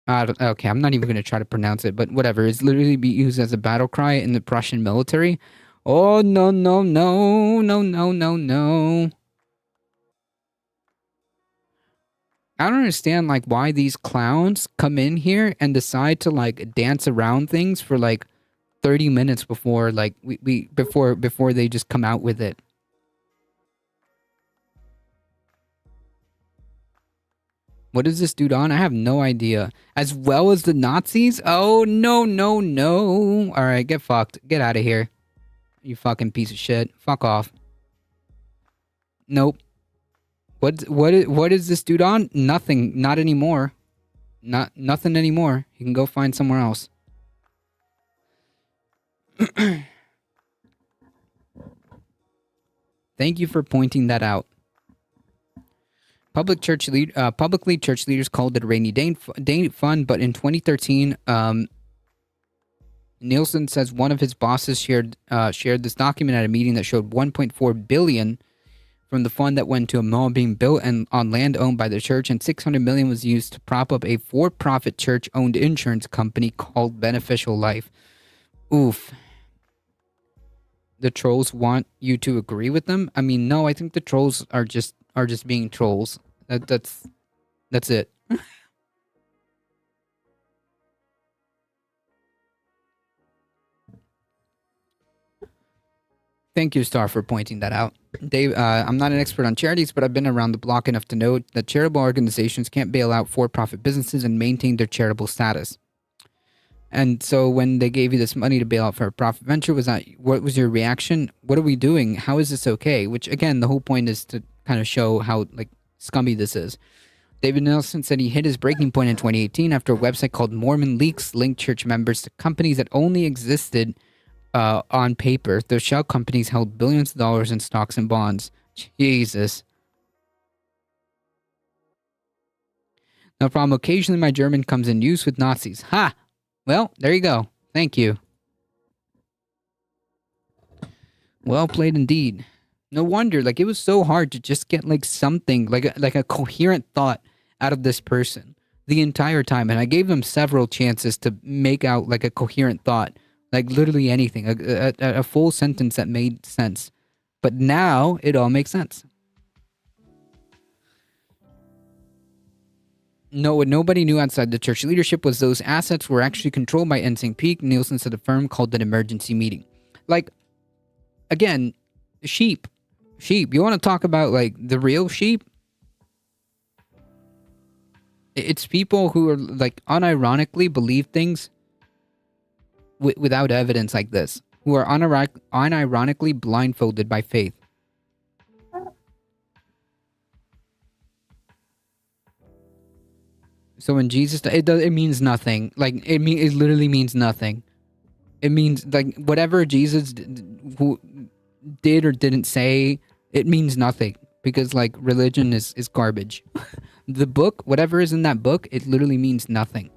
Okay, I'm not even going to try to pronounce it, but whatever. It's literally be used as a battle cry in the Prussian military. Oh, no, no, no, no, no, no, no. I don't understand, like, why these clowns come in here and decide to, like, dance around things for, like, 30 minutes before, like, before they just come out with it. What is this dude on? I have no idea. As well as the Nazis? Oh, no, no, no. Alright, get fucked. Get out of here. You fucking piece of shit. Fuck off. Nope. What is this dude on? Nothing. Not anymore. Nothing anymore. You can go find somewhere else. Thank you for pointing that out. Publicly, church leaders called it a rainy day fund, but in 2013, Nielsen says one of his bosses shared this document at a meeting that showed $1.4 billion from the fund that went to a mall being built on land owned by the church, and $600 million was used to prop up a for-profit church-owned insurance company called Beneficial Life. Oof. The trolls want you to agree with them? I mean, no, I think the trolls are just being trolls. That's it. Thank you, Star, for pointing that out. Dave, I'm not an expert on charities, but I've been around the block enough to know that charitable organizations can't bail out for-profit businesses and maintain their charitable status. And so when they gave you this money to bail out for a profit venture, what was your reaction? What are we doing? How is this okay? Which, again, the whole point is to kind of show how, like, scummy this is. David Nielsen said he hit his breaking point in 2018 after a website called Mormon Leaks linked church members to companies that only existed on paper. Those shell companies held billions of dollars in stocks and bonds. Jesus. No problem. Occasionally my German comes in use with Nazis. Ha! Well, there you go. Thank you. Well played indeed. No wonder, like, it was so hard to just get, like, something, like a coherent thought out of this person the entire time. And I gave them several chances to make out, like, a coherent thought. Like, literally anything. A full sentence that made sense. But now, it all makes sense. No, what nobody knew outside the church leadership was those assets were actually controlled by Ensign Peak. Nielsen said the firm called an emergency meeting. Like, again, sheep. You want to talk about, like, the real sheep? It's people who are, like, unironically believe things without evidence like this. Who are unironically blindfolded by faith. So when Jesus, it means nothing. Like, it literally means nothing. It means, like, whatever Jesus who did or didn't say, it means nothing. Because, like, religion is garbage. The book, whatever is in that book, it literally means nothing.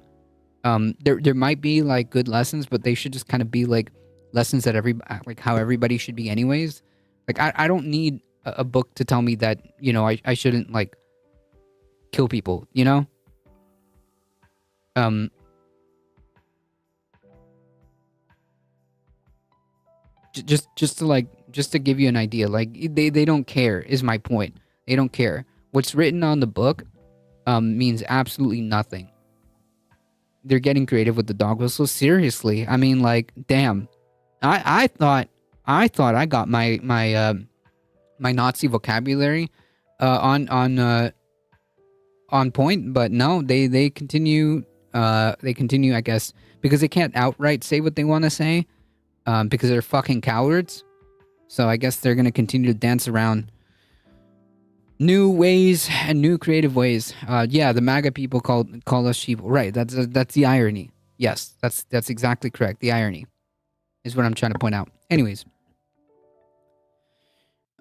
There might be, like, good lessons, but they should just kind of be, like, lessons that how everybody should be anyways. Like, I don't need a book to tell me that, you know, I shouldn't, like, kill people, you know? Just to give you an idea, like, they don't care is my point. They don't care. What's written on the book means absolutely nothing. They're getting creative with the dog whistle. Seriously, I mean, like, damn. I thought I got my Nazi vocabulary on point, but no, they continue. I guess, because they can't outright say what they want to say, because they're fucking cowards. So I guess they're gonna continue to dance around new ways and new creative ways. Yeah, the MAGA people call us sheep. Right, that's the irony. Yes, that's exactly correct. The irony is what I'm trying to point out. Anyways,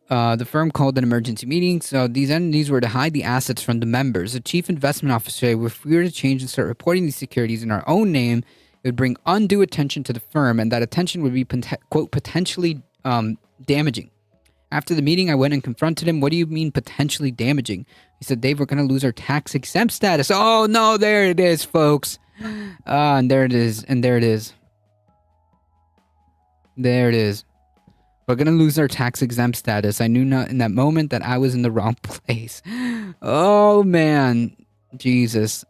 the firm called an emergency meeting. So these entities were to hide the assets from the members. The chief investment officer said, if we were to change and start reporting these securities in our own name, it would bring undue attention to the firm, and that attention would be, quote, potentially damaging. After the meeting, I went and confronted him. What do you mean potentially damaging? He said, Dave, we're going to lose our tax-exempt status. Oh, no, there it is, folks. And there it is. And there it is. There it is. We're going to lose our tax-exempt status. I knew not in that moment that I was in the wrong place. Oh, man. Jesus.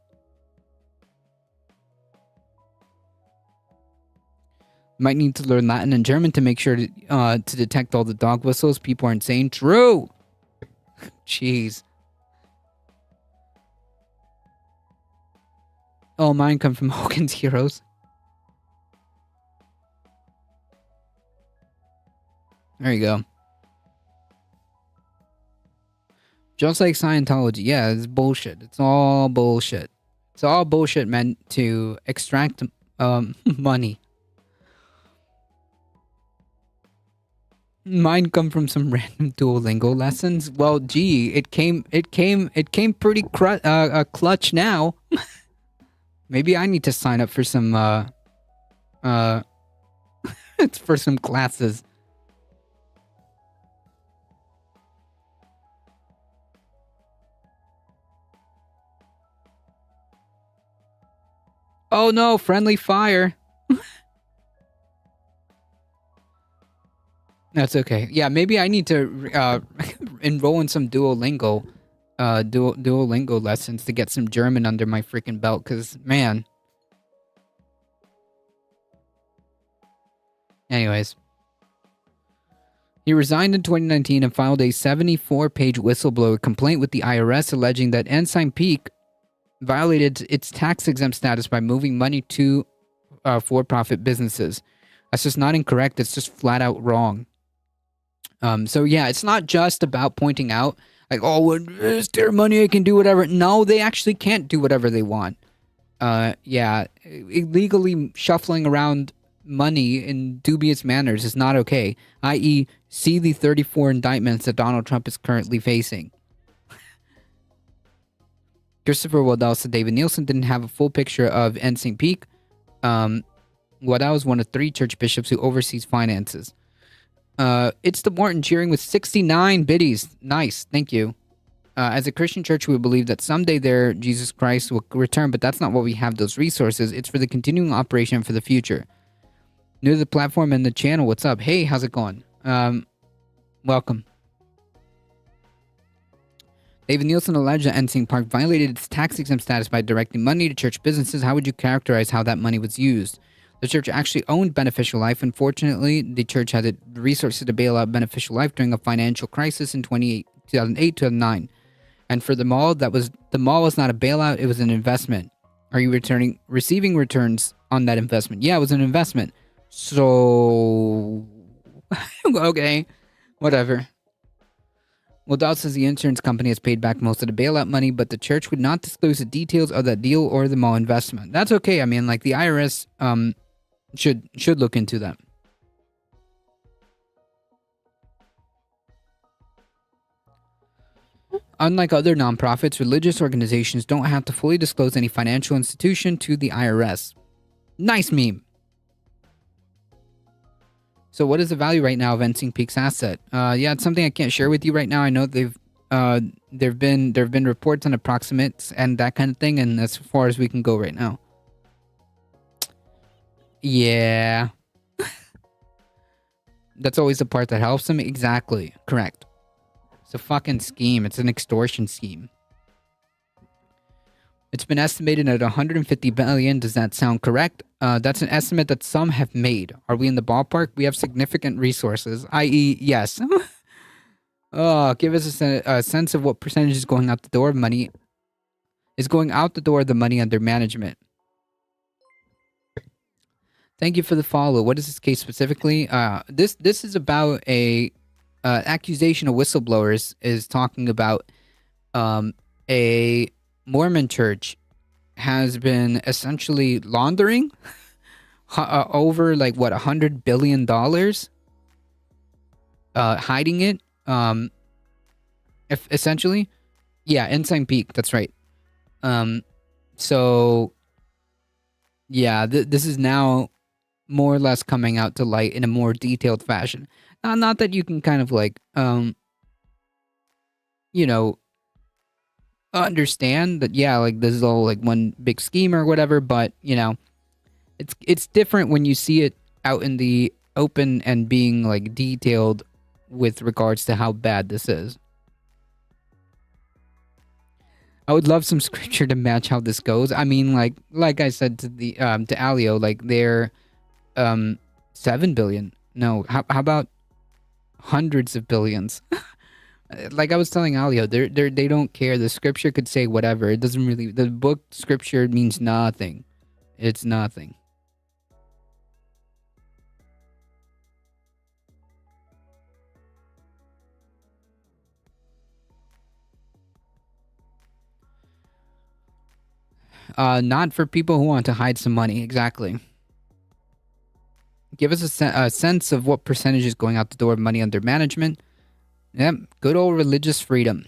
Might need to learn Latin and German to make sure to detect all the dog whistles. People aren't saying true. Jeez. Oh, mine come from Hogan's Heroes. There you go. Just like Scientology. Yeah, it's bullshit. It's all bullshit. It's all bullshit meant to extract money. Mine come from some random Duolingo lessons. Well, gee, it came pretty clutch now. Maybe I need to sign up for some for some classes. Oh no, friendly fire. That's okay. Yeah, maybe I need to enroll in some Duolingo lessons to get some German under my freaking belt, because, man. Anyways. He resigned in 2019 and filed a 74-page whistleblower complaint with the IRS alleging that Ensign Peak violated its tax-exempt status by moving money to for-profit businesses. That's just not incorrect. It's just flat out wrong. So yeah, it's not just about pointing out, like, oh, well, it's their money, I can do whatever. No, they actually can't do whatever they want. Yeah, illegally shuffling around money in dubious manners is not okay. I.e., see the 34 indictments that Donald Trump is currently facing. Christopher Waddell said David Nielsen didn't have a full picture of Ensign Peak. Waddell is one of 3 church bishops who oversees finances. It's the Morton cheering with 69 biddies. Nice, thank you. As a Christian church, we believe that someday there Jesus Christ will return, but that's not what we have those resources. It's for the continuing operation for the future. New to the platform and the channel, what's up? Hey, how's it going? Welcome. David Nielsen alleged that Ensign Park violated its tax-exempt status by directing money to church businesses. How would you characterize how that money was used? The church actually owned Beneficial Life. Unfortunately, the church had the resources to bail out Beneficial Life during a financial crisis in 2008, 2009. And for the mall was not a bailout, it was an investment. Are you receiving returns on that investment? Yeah, it was an investment. So, okay, whatever. Well, Dow says the insurance company has paid back most of the bailout money, but the church would not disclose the details of that deal or the mall investment. That's okay. I mean, like, the IRS should look into that. Unlike other nonprofits, religious organizations don't have to fully disclose any financial institution to the IRS. Nice meme. So what is the value right now of Ensign Peak's asset? Yeah, it's something I can't share with you right now. I know there've been reports on approximates and that kind of thing, and that's as far as we can go right now. Yeah. That's always the part that helps them. Exactly. Correct. It's a fucking scheme. It's an extortion scheme. It's been estimated at 150 billion. Does that sound correct? That's an estimate that some have made. Are we in the ballpark? We have significant resources, i.e., yes. Give us a sense of what percentage is going out the door of money. Is going out the door of the money under management. Thank you for the follow. What is this case specifically? This is about a accusation of whistleblowers is talking about a Mormon church has been essentially laundering over like what $100 billion, hiding it. Essentially, yeah, Ensign Peak. That's right. So yeah, this is now more or less coming out to light in a more detailed fashion. Not that you can kind of like, understand that, yeah, like this is all like one big scheme or whatever, but it's different when you see it out in the open and being like detailed with regards to how bad this is. I would love some scripture to match how this goes. I mean, like I said to the to Alio, like they're 7 billion. No, how about hundreds of billions? Like I was telling Alio, they don't care. The scripture could say whatever. It doesn't really. The book scripture means nothing. It's nothing. Not for people who want to hide some money. Exactly. Give us a sense of what percentage is going out the door of money under management. Yep, good old religious freedom.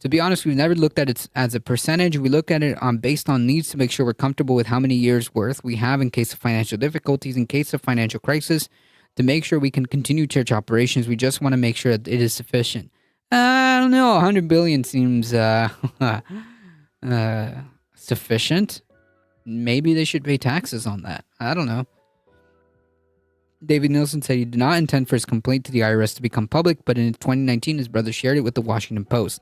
To be honest, we've never looked at it as a percentage. We look at it based on needs to make sure we're comfortable with how many years worth we have in case of financial difficulties, in case of financial crisis, to make sure we can continue church operations. We just want to make sure that it is sufficient. I don't know, 100 billion seems sufficient. Maybe they should pay taxes on that. I don't know. David Nielsen said he did not intend for his complaint to the IRS to become public, but in 2019, his brother shared it with the Washington Post.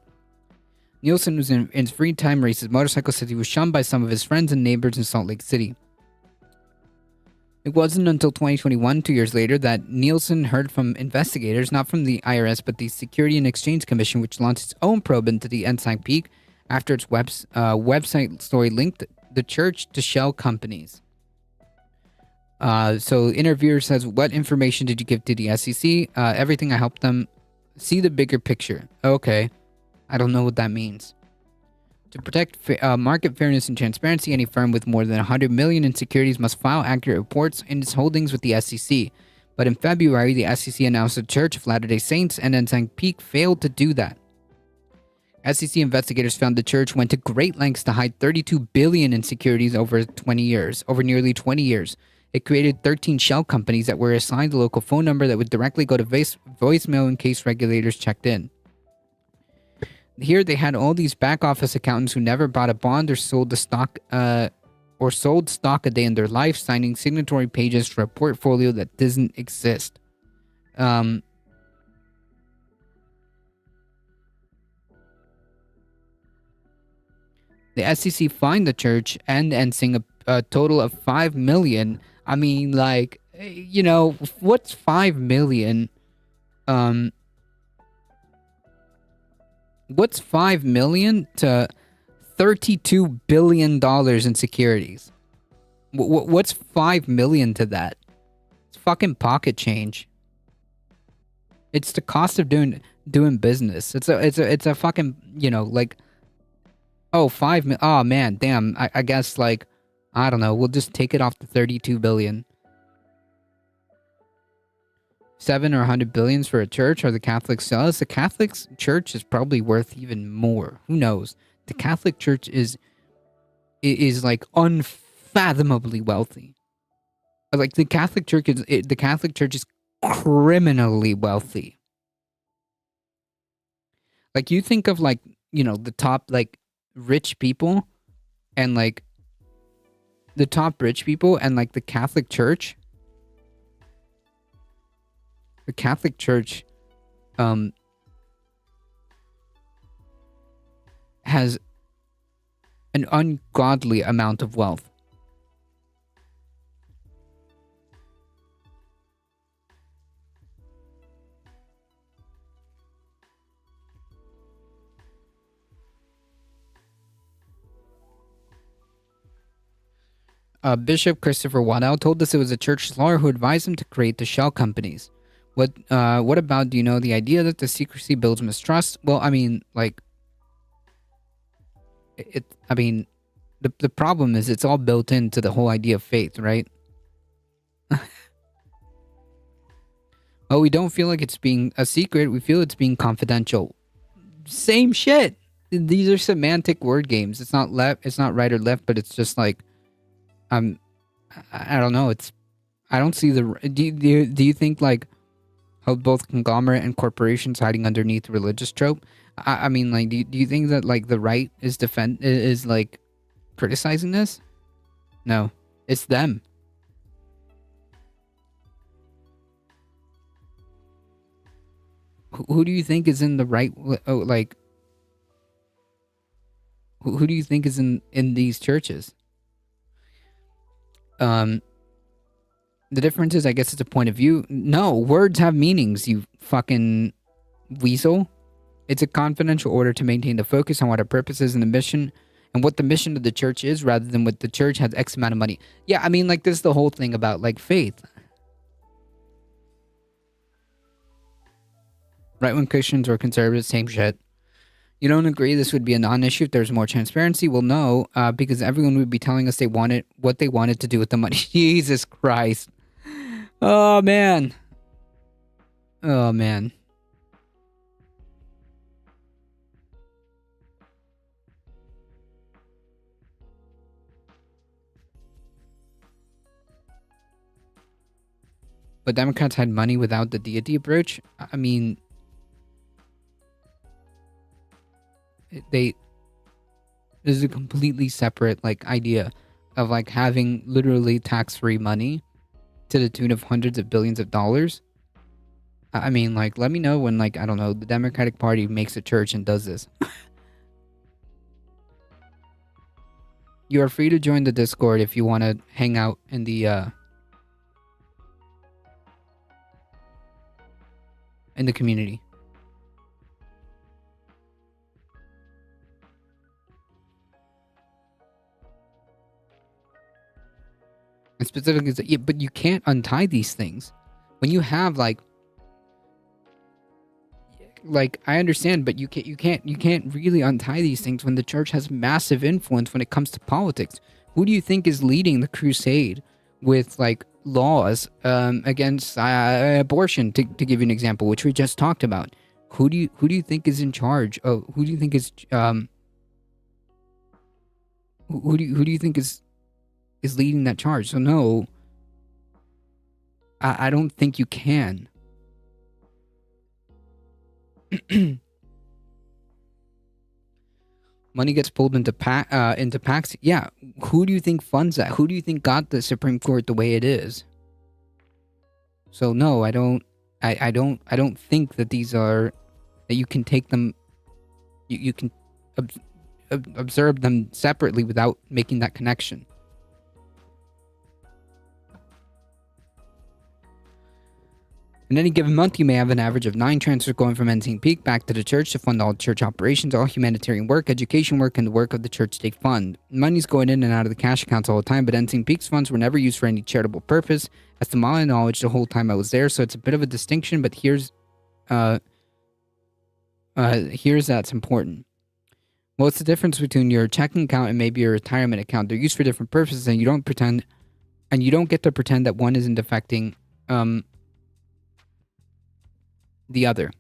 Nielsen, who's in his free time races motorcycles, said he was shunned by some of his friends and neighbors in Salt Lake City. It wasn't until 2021, 2 years later, that Nielsen heard from investigators, not from the IRS, but the Security and Exchange Commission, which launched its own probe into the Ensign Peak after its website story linked the church to shell companies. So interviewer says, what information did you give to the SEC? Everything. I helped them see the bigger picture. Okay. I don't know what that means. To protect market fairness and transparency, any firm with more than 100 million in securities must file accurate reports in its holdings with the SEC. But in February, the SEC announced the Church of Latter-day Saints and Ensign Peak failed to do that. SEC investigators found the church went to great lengths to hide $32 billion in securities over nearly 20 years. It created 13 shell companies that were assigned a local phone number that would directly go to voicemail in case regulators checked in. Here they had all these back office accountants who never bought a bond or sold stock a day in their life, signing signatory pages for a portfolio that doesn't exist. The SEC fined the church and NSYNC a total of $5 million. I mean, like, you know, what's $5 million? What's $5 million to $32 billion in securities? What's $5 million to that? It's fucking pocket change. It's the cost of doing business. It's a fucking, you know, like, oh, oh man, damn. I guess, like, I don't know. We'll just take it off the 32 billion. 7 or 100 billions for a church, or the Catholics sell us. The Catholic Church is probably worth even more. Who knows? The Catholic Church is like unfathomably wealthy. Like the Catholic Church is criminally wealthy. Like you think of like, you know, the top like rich people and like the top rich people and like the Catholic Church. The Catholic Church has an ungodly amount of wealth. Bishop Christopher Waddell told us it was a church lawyer who advised him to create the shell companies. What about, do you know, the idea that the secrecy builds mistrust? Well, I mean, like, the problem is it's all built into the whole idea of faith, right? Oh, we don't feel like it's being a secret. We feel it's being confidential. Same shit. These are semantic word games. It's not right or left, but it's just like, I don't know. I don't see the. Do you think like how both conglomerate and corporations hiding underneath religious trope? I mean, like, do you think that like the right is like criticizing this? No, it's them. Who do you think is in the right? Oh, like, who do you think is in these churches? The difference is, I guess, it's a point of view. No, words have meanings, you fucking weasel. It's a confidential order to maintain the focus on what our purpose is and the mission, and what the mission of the church is, rather than what the church has X amount of money. Yeah, I mean, like, this is the whole thing about, like, faith. Right-wing Christians or conservatives, same shit. You don't agree this would be a non-issue if there's more transparency? Well, no, because everyone would be telling us what they wanted to do with the money. Jesus Christ. Oh, man. Oh, man. But Democrats had money without the deity approach? I mean, this is a completely separate like idea of like having literally tax-free money to the tune of hundreds of billions of dollars. I mean, like, let me know when, like, I don't know, the Democratic Party makes a church and does this. You are free to join the Discord if you want to hang out in the community. And specifically, yeah, but you can't untie these things. When you have like I understand, but you can't really untie these things when the church has massive influence when it comes to politics. Who do you think is leading the crusade with like laws against abortion, to give you an example, which we just talked about? who do you think is in charge? Oh, who do you think is who do you think is leading that charge? So no, I don't think you can. Money gets pulled into PACs. Yeah, who do you think funds that? Who do you think got the Supreme Court the way it is? So no, I don't think that these are that you can take them. You can observe them separately without making that connection. In any given month, you may have an average of 9 transfers going from Ensign Peak back to the church to fund all church operations, all humanitarian work, education work, and the work of the church state fund. Money's going in and out of the cash accounts all the time, but Ensign Peak's funds were never used for any charitable purpose, as to my knowledge, the whole time I was there, so it's a bit of a distinction, but here's that's important. What's the difference between your checking account and maybe your retirement account? They're used for different purposes, and you don't get to pretend that one isn't affecting the other.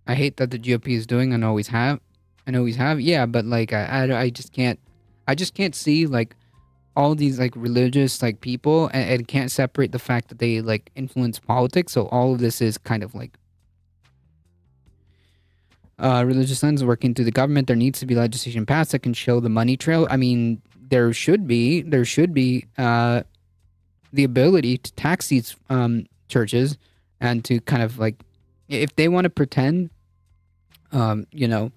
I hate that the GOP is doing and always have. Yeah, but like I just can't see like all these like religious like people and can't separate the fact that they like influence politics. So all of this is kind of like religious lens working through the government. There needs to be legislation passed that can show the money trail. I mean, there should be the ability to tax these churches and to kind of like, if they want to pretend, you know,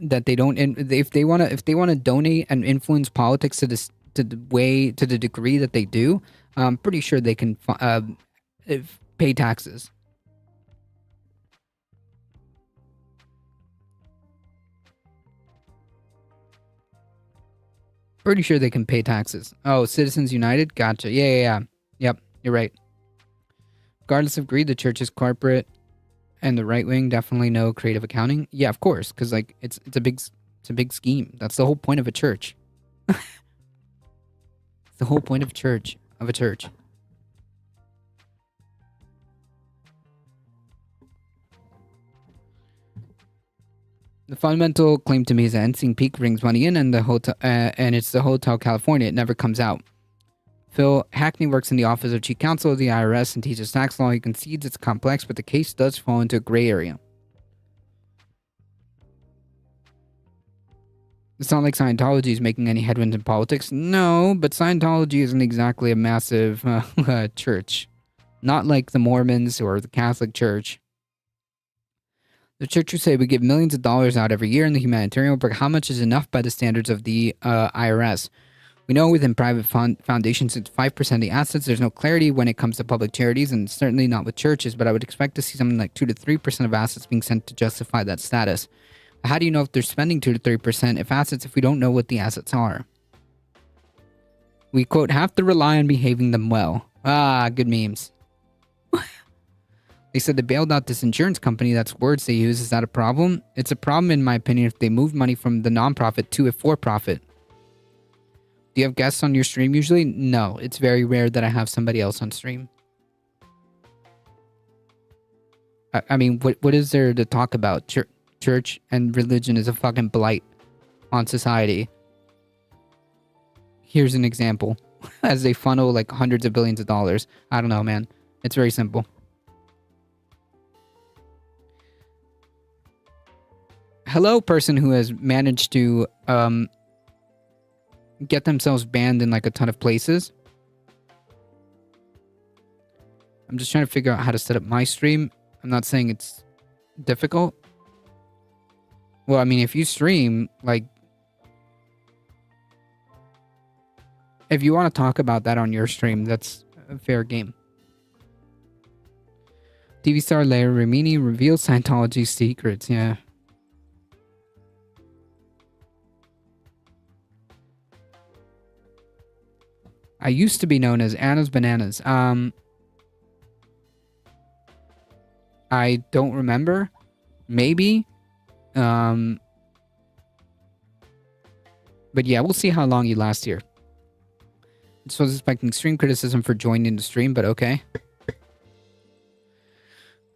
that they don't, if they want to donate and influence politics to the degree that they do, I'm pretty sure they can pay taxes. Pretty sure they can pay taxes. Oh, Citizens United? Gotcha. Yeah. Yep, you're right. Regardless of greed, the church is corporate and the right wing definitely know creative accounting. Yeah, of course, because like it's a big scheme. That's the whole point of a church. It's the whole point of a church. The fundamental claim to me is that Ensign Peak brings money in, and it's the Hotel California. It never comes out. Phil Hackney works in the office of Chief Counsel of the IRS and teaches tax law. He concedes it's complex, but the case does fall into a gray area. It's not like Scientology is making any headwinds in politics. No, but Scientology isn't exactly a massive church. Not like the Mormons or the Catholic Church. The church would say we give millions of dollars out every year in the humanitarian work. How much is enough by the standards of the IRS? We know within private foundations it's 5% of the assets. There's no clarity when it comes to public charities, and certainly not with churches, but I would expect to see something like 2 to 3% of assets being sent to justify that status. But how do you know if they're spending 2 to 3% if we don't know what the assets are? We, quote, have to rely on behaving them well. Ah, good memes. They said they bailed out this insurance company. That's words they use. Is that a problem? It's a problem, in my opinion, if they move money from the nonprofit to a for-profit. Do you have guests on your stream usually? No, it's very rare that I have somebody else on stream. I mean, what is there to talk about? Church and religion is a fucking blight on society. Here's an example. As they funnel like hundreds of billions of dollars. I don't know, man. It's very simple. Hello, person who has managed to get themselves banned in like a ton of places. I'm just trying to figure out how to set up my stream. I'm not saying it's difficult. Well, I mean, if you stream, like, if you want to talk about that on your stream, that's a fair game. TV star Leia Remini reveals Scientology secrets. Yeah. I used to be known as Anna's Bananas. I don't remember. Maybe. But yeah, we'll see how long you last here. So expecting extreme criticism for joining the stream, but okay.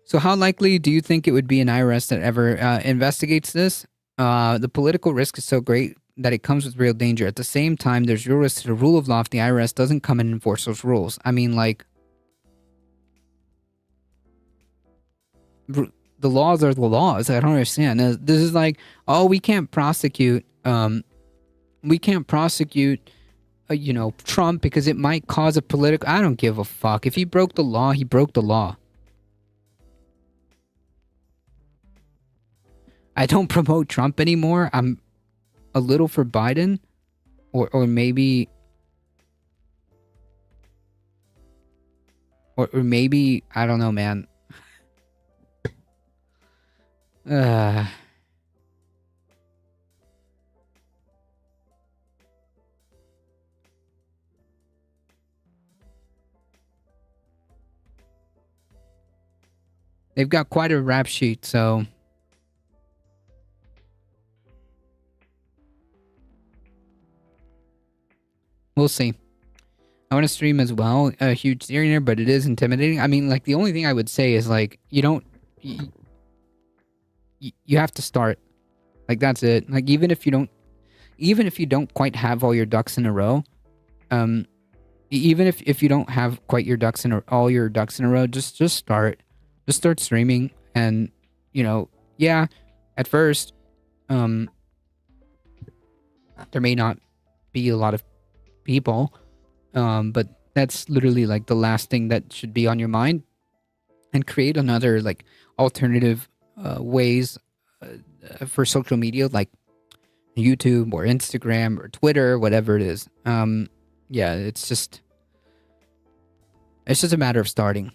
So how likely do you think it would be an IRS that ever investigates this? The political risk is so great that it comes with real danger. At the same time, there's real risk to the rule of law if the IRS doesn't come and enforce those rules. I mean, like, the laws are the laws. I don't understand. This is like, oh, we can't prosecute, Trump because it might cause a political. I don't give a fuck. If he broke the law, he broke the law. I don't promote Trump anymore. I'm a little for Biden, or maybe, or maybe I don't know, man. They've got quite a rap sheet, so we'll see. I want to stream as well, a huge theory, but it is intimidating. I mean, like, the only thing I would say is, like, you have to start. Like, that's it. Like, even if you don't quite have all your ducks in a row, even if you don't have quite all your ducks in a row, just start. Just start streaming, and, yeah, at first, there may not be a lot of people, but that's literally, like, the last thing that should be on your mind, and create another, like, alternative ways for social media, like YouTube or Instagram or Twitter, whatever it is. Yeah, it's just a matter of starting.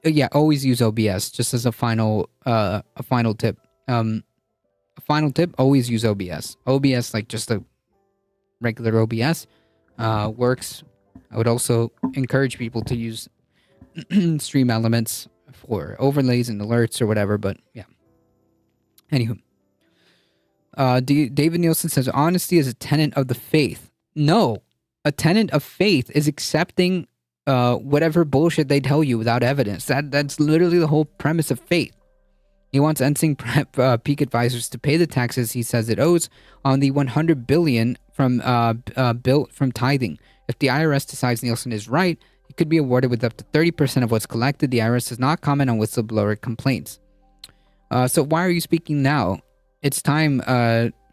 Yeah, always use OBS. Just as a final tip. Always use OBS. OBS, like just a regular OBS, works. I would also encourage people to use Stream Elements for overlays and alerts or whatever. But yeah. Anywho, David Nielsen says honesty is a tenet of the faith. No, a tenet of faith is accepting whatever bullshit they tell you without evidence. That's literally the whole premise of faith. He wants NSYNC Peak Advisors to pay the taxes he says it owes on the $100 billion built from tithing. If the IRS decides Nielsen is right, it could be awarded with up to 30% of what's collected. The IRS does not comment on whistleblower complaints. So why are you speaking now? It's time,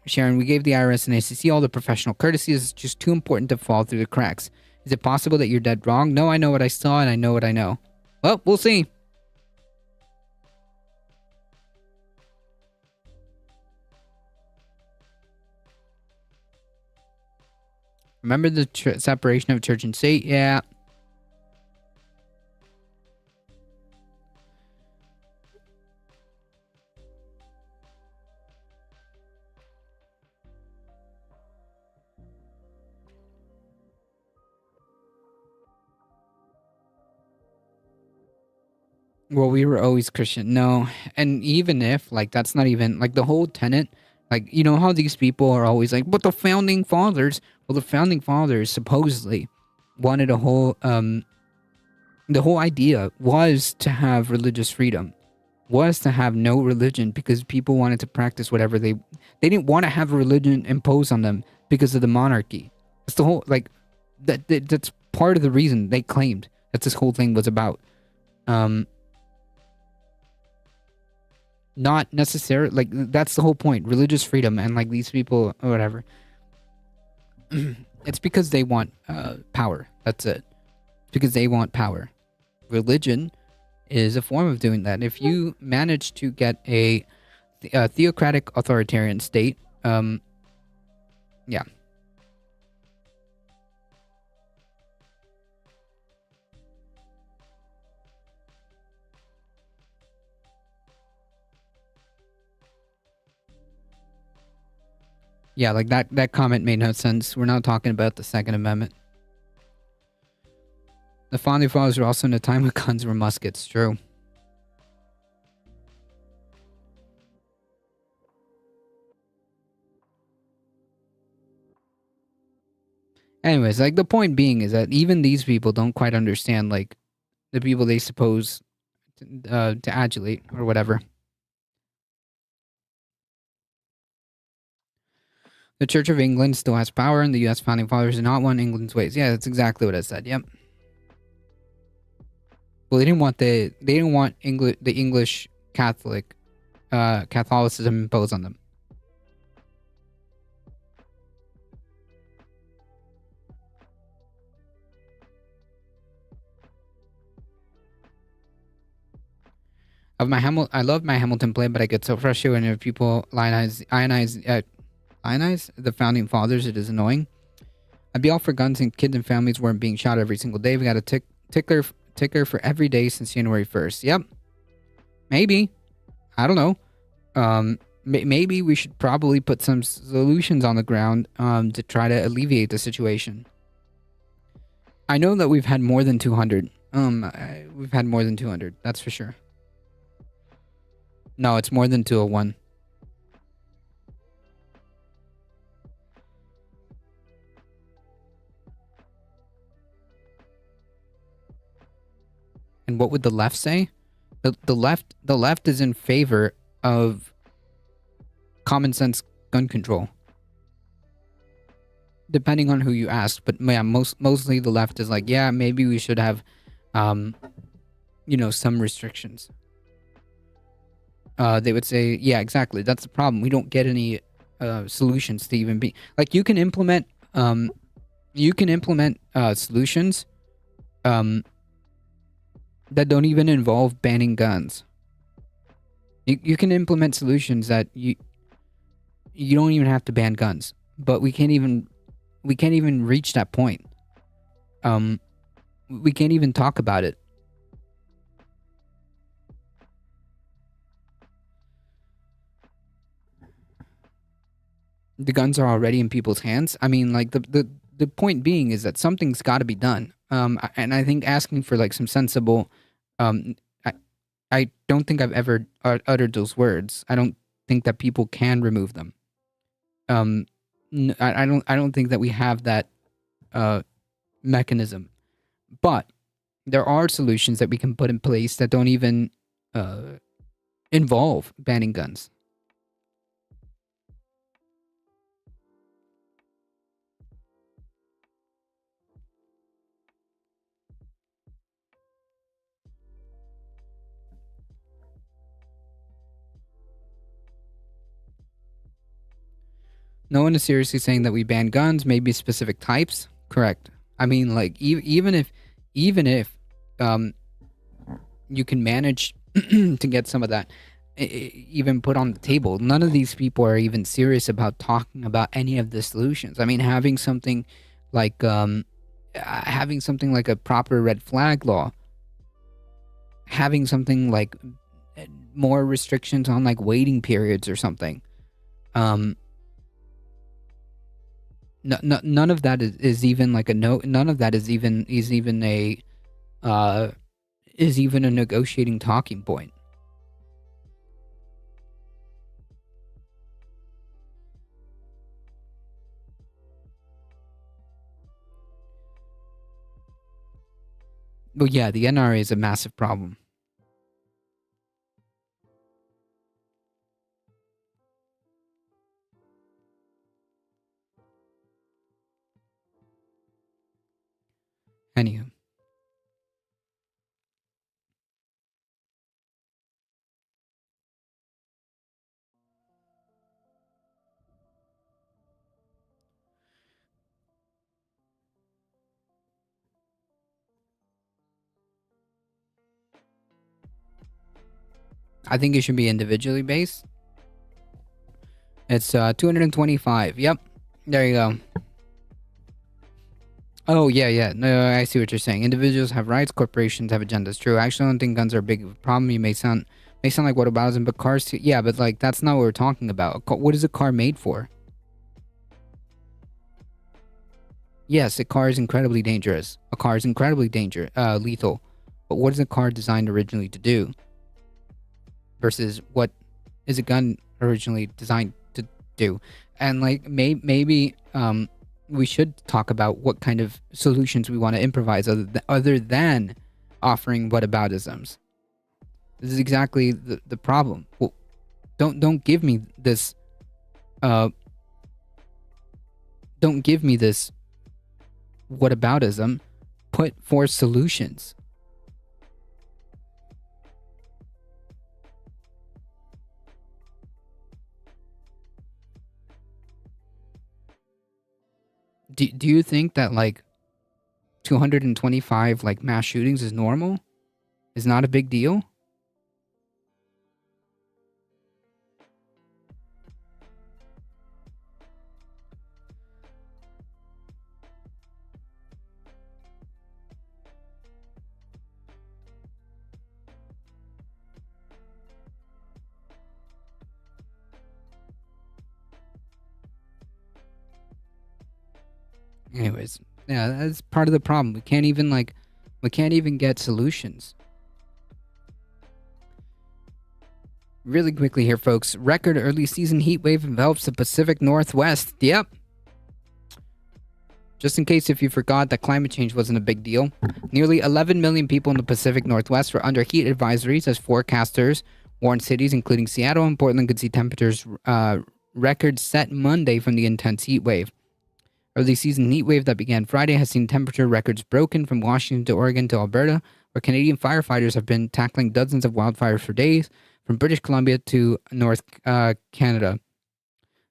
Sharon. We gave the IRS and ACC all the professional courtesies. It's just too important to fall through the cracks. Is it possible that you're dead wrong? No, I know what I saw, and I know what I know. Well, we'll see. Remember the separation of church and state? Yeah. Well, we were always Christian. No. And even if, like, that's not even, like, the whole tenet, like, you know how these people are always like, but the founding fathers, well, the founding fathers supposedly wanted a whole, the whole idea was to have religious freedom, was to have no religion because people wanted to practice whatever they didn't want to have a religion imposed on them because of the monarchy. That's the whole, like, that's part of the reason they claimed that this whole thing was about. Not necessarily, like, that's the whole point, religious freedom, and, like, these people or whatever. It's because they want power. That's it. It's because they want power. Religion is a form of doing that. If you manage to get a theocratic authoritarian state, yeah. Yeah, like that comment made no sense. We're not talking about the Second Amendment. The founding fathers were also in a time when guns were muskets. True. Anyways, like the point being is that even these people don't quite understand like the people they suppose to adulate or whatever. The Church of England still has power, and the U.S. founding fathers did not want England's ways. Yeah, that's exactly what I said. Yep. Well, they didn't want the English Catholicism imposed on them. I love my Hamilton play, but I get so frustrated when people lionize the founding fathers. It is annoying. I'd be all for guns and kids and families weren't being shot every single day. We got a ticker for every day since January 1st. Yep. Maybe. I don't know. Maybe we should probably put some solutions on the ground to try to alleviate the situation. I know that we've had more than 200. We've had more than 200. That's for sure. No, it's more than 201. And what would the left say? The left is in favor of common sense gun control. Depending on who you ask, but yeah, mostly the left is like, yeah, maybe we should have some restrictions. They would say, yeah, exactly. That's the problem. We don't get any solutions to even be like you can implement solutions that don't even involve banning guns. You can implement solutions that you don't even have to ban guns, but we can't even reach that point. We can't even talk about it. The guns are already in people's hands. I mean, like the point being is that something's got to be done. And I think asking for like some sensible, I don't think I've ever uttered those words. I don't think that people can remove them. I don't think that we have that mechanism. But there are solutions that we can put in place that don't even involve banning guns. No one is seriously saying that we ban guns, maybe specific types. Correct. I mean, like even if you can manage to get some of that even put on the table, none of these people are even serious about talking about any of the solutions. I mean, having something like a proper red flag law, having something like more restrictions on like waiting periods or something. None of that is even like a no. None of that is even a negotiating talking point. Well, yeah, the NRA is a massive problem. Anywho. I think it should be individually based. It's 225. Yep. There you go. Oh, yeah. No, I see what you're saying. Individuals have rights, corporations have agendas. True. I actually don't think guns are a big problem. You may sound like whataboutism, but cars too. Yeah, but like that's not what we're talking about. What is a car made for? Yes, a car is incredibly dangerous. A car is incredibly lethal. But what is a car designed originally to do? Versus what is a gun originally designed to do? And like maybe we should talk about what kind of solutions we want to improvise other than offering whataboutisms. This is exactly the problem. Well, don't give me this don't give me this whataboutism. Put forth solutions. Do you think that like 225 like mass shootings is normal? Is not a big deal? Anyways, yeah, that's part of the problem. We can't even get solutions. Really quickly here, folks. Record early season heat wave envelops the Pacific Northwest. Yep. Just in case if you forgot that climate change wasn't a big deal. Nearly 11 million people in the Pacific Northwest were under heat advisories as forecasters warned cities including Seattle and Portland could see temperatures records set Monday from the intense heat wave. Early season heat wave that began Friday has seen temperature records broken from Washington to Oregon to Alberta, where Canadian firefighters have been tackling dozens of wildfires for days, from British Columbia to North Canada.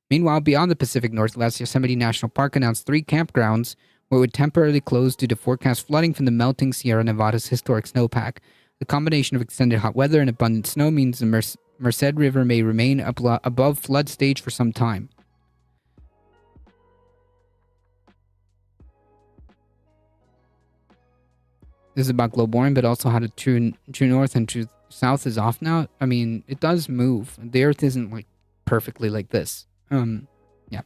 Meanwhile, beyond the Pacific Northwest, Yosemite National Park announced 3 campgrounds where it would temporarily close due to forecast flooding from the melting Sierra Nevada's historic snowpack. The combination of extended hot weather and abundant snow means the Merced River may remain above flood stage for some time. This is about global warming, but also how the true north and true south is off now. I mean, it does move. The Earth isn't like perfectly like this. Yeah.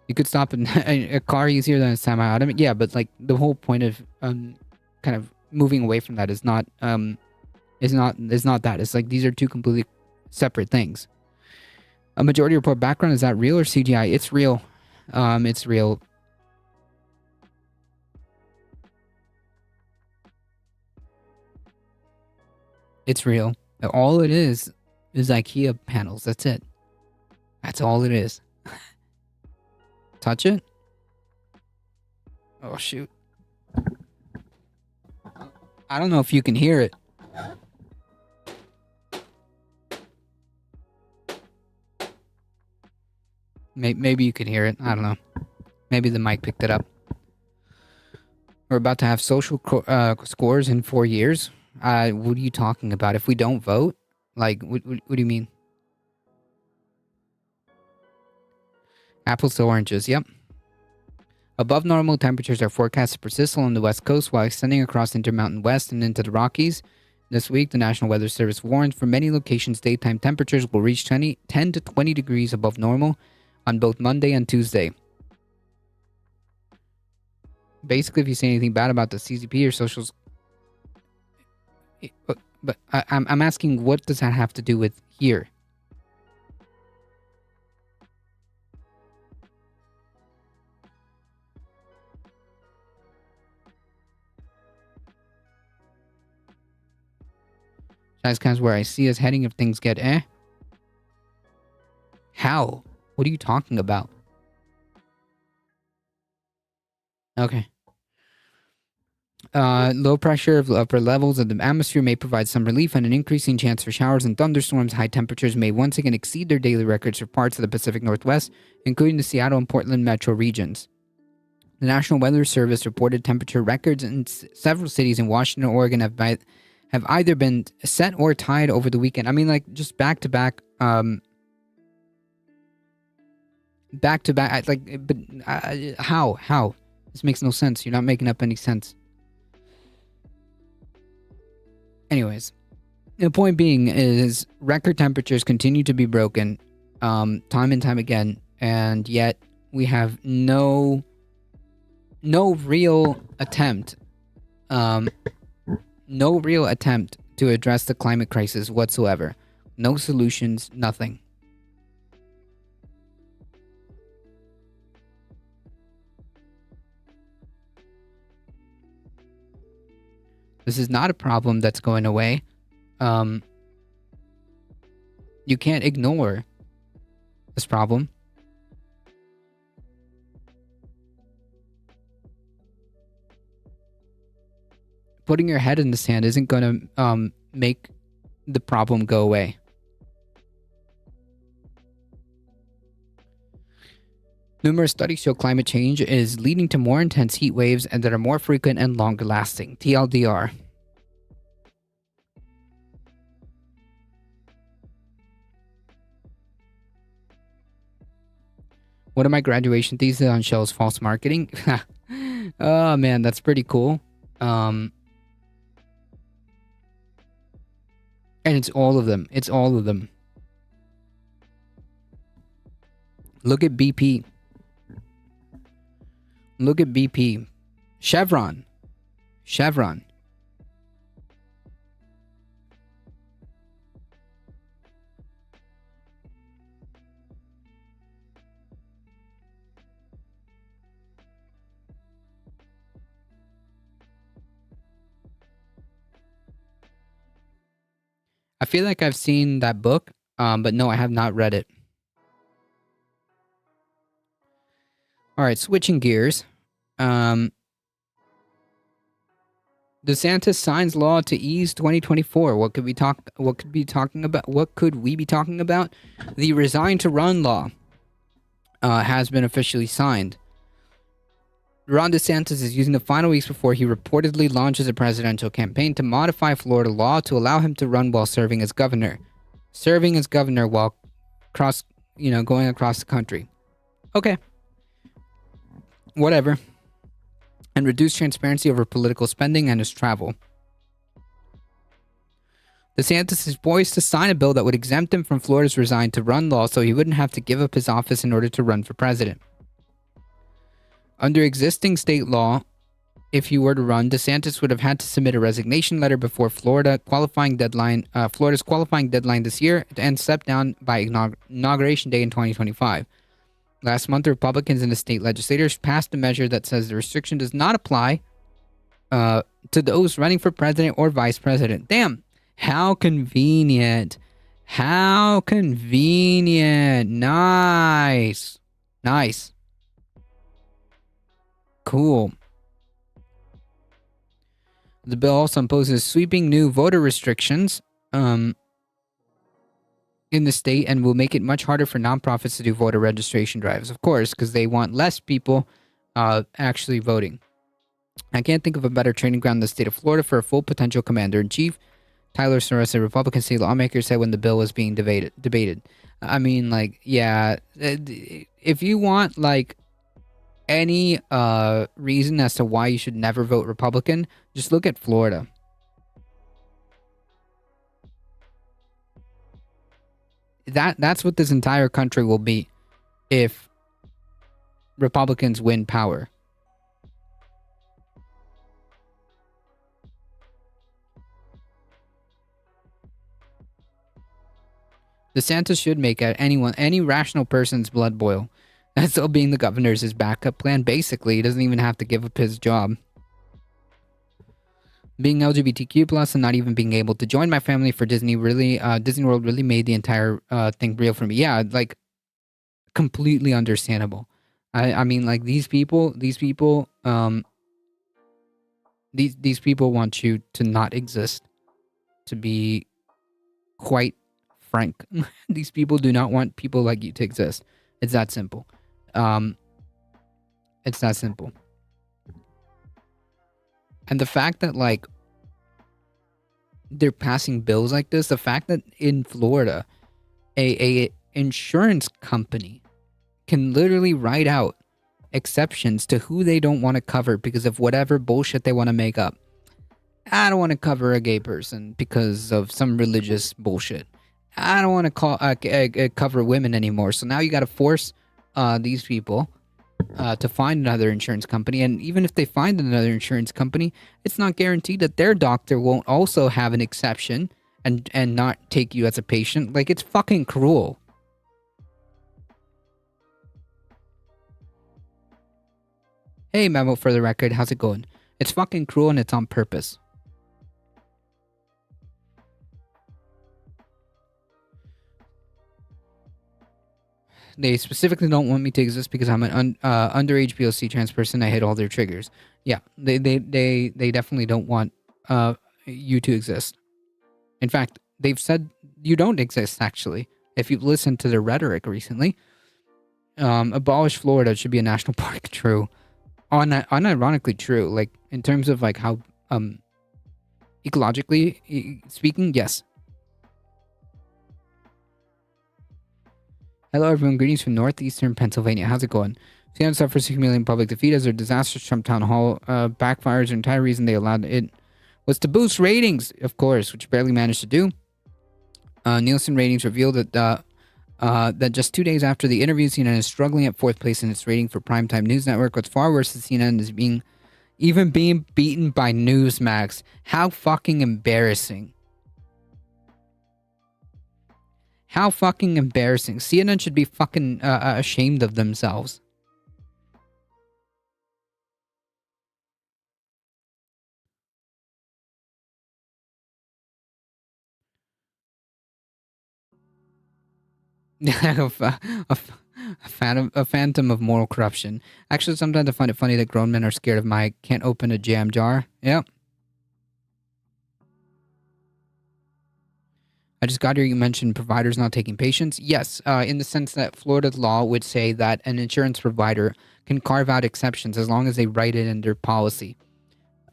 You could stop a car easier than a semi-automatic. Yeah, but like the whole point of kind of moving away from that is not that. It's like these are two completely separate things. A majority report background, is that real or CGI? It's real. It's real. It's real. All it is IKEA panels. That's it. That's all it is. Touch it? Oh, shoot. I don't know if you can hear it. Maybe you can hear it. I don't know. Maybe the mic picked it up. We're about to have social scores in 4 years. What are you talking about? If we don't vote? Like, what do you mean? Apples to oranges, yep. Above normal temperatures are forecast to persist along the west coast while extending across Intermountain West and into the Rockies. This week, the National Weather Service warns for many locations daytime temperatures will reach 10 to 20 degrees above normal on both Monday and Tuesday. Basically, if you say anything bad about the CCP or socials... But I'm asking, what does that have to do with here? That's kind of where I see us heading if things get How? What are you talking about? Okay. Low pressure of the upper levels of the atmosphere may provide some relief and an increasing chance for showers and thunderstorms. High temperatures may once again exceed their daily records for parts of the Pacific Northwest, including the Seattle and Portland metro regions. The National Weather Service reported temperature records in several cities in Washington and Oregon have either been set or tied over the weekend. I mean, like, just back to back, like, but how? This makes no sense. You're not making up any sense. Anyways, the point being is record temperatures continue to be broken, time and time again, and yet we have no real attempt, to address the climate crisis whatsoever. No solutions, nothing. This is not a problem that's going away. You can't ignore this problem. Putting your head in the sand isn't going to make the problem go away. Numerous studies show climate change is leading to more intense heat waves and that are more frequent and longer lasting. TLDR. One of my graduation theses on Shell's false marketing. Oh man, that's pretty cool. And it's all of them. It's all of them. Look at BP. Look at BP. Chevron. Chevron. I feel like I've seen that book, but no, I have not read it. All right, switching gears. DeSantis signs law to ease 2024. What could we be talking about? The Resign to Run law has been officially signed. Ron DeSantis is using the final weeks before he reportedly launches a presidential campaign to modify Florida law to allow him to run while serving as governor. Serving as governor while going across the country. Okay. Whatever. And reduce transparency over political spending and his travel. DeSantis is poised to sign a bill that would exempt him from Florida's Resign to Run law so he wouldn't have to give up his office in order to run for president. Under existing state law, if he were to run, DeSantis would have had to submit a resignation letter before Florida's qualifying deadline this year and step down by inauguration day in 2025. Last month, Republicans in the state legislatures passed a measure that says the restriction does not apply to those running for president or vice president. Damn, how convenient. How convenient. Nice. Nice. Cool. The bill also imposes sweeping new voter restrictions in the state and will make it much harder for nonprofits to do voter registration drives, of course, because they want less people actually voting. I can't think of a better training ground in the state of Florida for a full potential commander-in-chief. Tyler Soros, a Republican state lawmaker, said when the bill was being debated. I mean, like, yeah, if you want, like, any reason as to why you should never vote Republican, just look at Florida. That's what this entire country will be if Republicans win power. DeSantis should make any rational person's blood boil. That's still being the governor's his backup plan. Basically, he doesn't even have to give up his job. Being LGBTQ plus and not even being able to join my family for Disney World really made the entire thing real for me. Yeah, like completely understandable. I mean, like these people want you to not exist. To be quite frank, these people do not want people like you to exist. It's that simple. It's that simple. And the fact that, like, they're passing bills like this, the fact that in Florida, a insurance company can literally write out exceptions to who they don't want to cover because of whatever bullshit they want to make up. I don't want to cover a gay person because of some religious bullshit. I don't want to cover women anymore. So now you got to force these people to find another insurance company. And even if they find another insurance company, it's not guaranteed that their doctor won't also have an exception and not take you as a patient. Like, it's fucking cruel. Hey, Memo, for the record, how's it going? It's fucking cruel and it's on purpose. They specifically don't want me to exist because I'm an underage POC trans person. I hit all their triggers. Yeah, they definitely don't want you to exist. In fact, they've said you don't exist, actually. If you've listened to their rhetoric recently, abolish Florida should be a national park. True. Unironically true. Like, in terms of, like, how, ecologically speaking, yes. Hello, everyone. Greetings from northeastern Pennsylvania. How's it going? CNN suffers humiliating public defeat as their disastrous Trump town hall backfires. The entire reason they allowed it was to boost ratings, of course, which barely managed to do. Nielsen ratings revealed that just 2 days after the interview, CNN is struggling at 4th place in its rating for primetime news network. What's far worse is CNN is being beaten by Newsmax. How fucking embarrassing. How fucking embarrassing. CNN should be fucking ashamed of themselves. A phantom of moral corruption. Actually, sometimes I find it funny that grown men are scared of my can't open a jam jar. Yep. I just got here, you mentioned providers not taking patients. Yes, in the sense that Florida law would say that an insurance provider can carve out exceptions as long as they write it in their policy.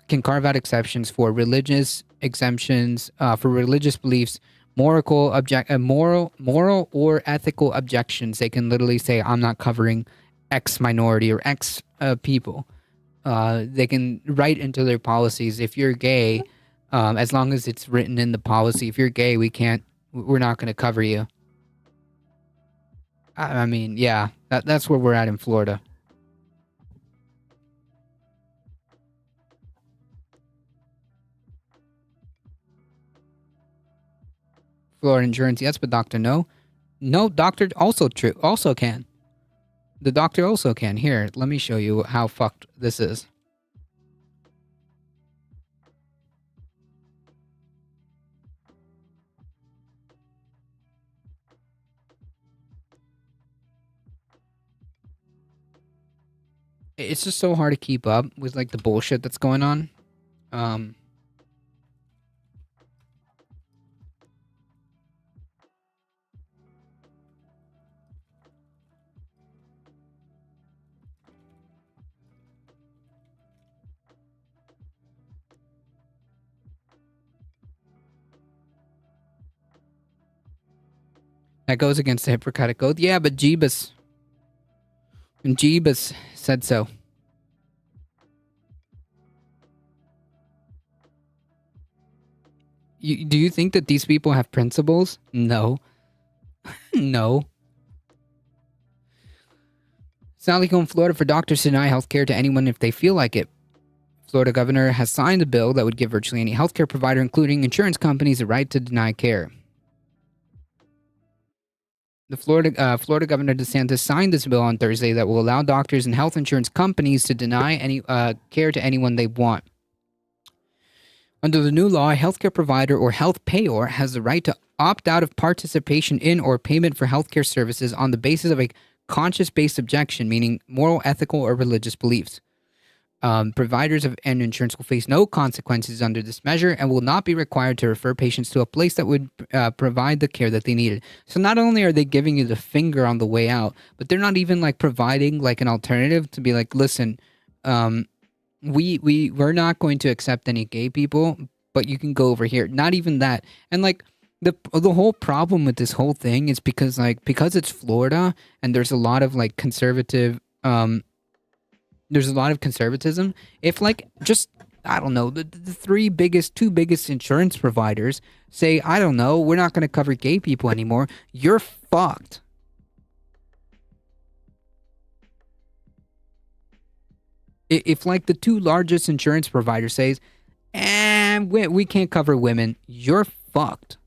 Can carve out exceptions for religious exemptions, for religious beliefs, moral or ethical objections. They can literally say, I'm not covering X minority or X people. They can write into their policies, if you're gay, as long as it's written in the policy, if you're gay, we're not going to cover you. I mean, yeah, that's where we're at in Florida. Florida insurance, yes, but doctor, no. No, doctor also can. The doctor also can. Here, let me show you how fucked this is. It's just so hard to keep up with, like, the bullshit that's going on. That goes against the Hippocratic Oath. Yeah, but Jeebus said so. Do you think that these people have principles? No. No. It's not legal in Florida for doctors to deny health care to anyone if they feel like it. Florida governor has signed a bill that would give virtually any healthcare provider, including insurance companies, the right to deny care. The Florida Governor DeSantis signed this bill on Thursday that will allow doctors and health insurance companies to deny any care to anyone they want. Under the new law, a healthcare provider or health payor has the right to opt out of participation in or payment for healthcare services on the basis of a conscience-based objection, meaning moral, ethical, or religious beliefs. Providers of and insurance will face no consequences under this measure and will not be required to refer patients to a place that would provide the care that they needed. So not only are they giving you the finger on the way out, but they're not even like providing like an alternative to be like, listen, we're not going to accept any gay people, but you can go over here. Not even that. And like the whole problem with this whole thing is because it's Florida and there's a lot of like conservative there's a lot of conservatism. If like just I don't know, the two biggest insurance providers say, I don't know, we're not going to cover gay people anymore, you're fucked. If like the two largest insurance providers says, we can't cover women, you're fucked.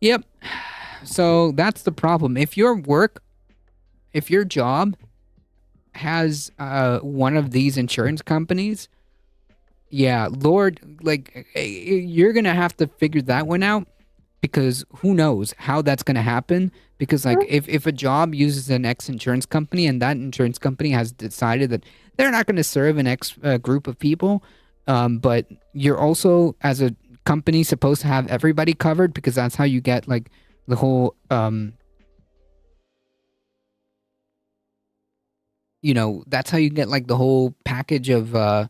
Yep. So that's the problem. If your job has one of these insurance companies, yeah, Lord, like you're gonna have to figure that one out, because who knows how that's gonna happen. Because like if a job uses an X insurance company and that insurance company has decided that they're not gonna serve an X group of people, but you're also as a company supposed to have everybody covered, because that's how you get like the whole that's how you get like the whole package of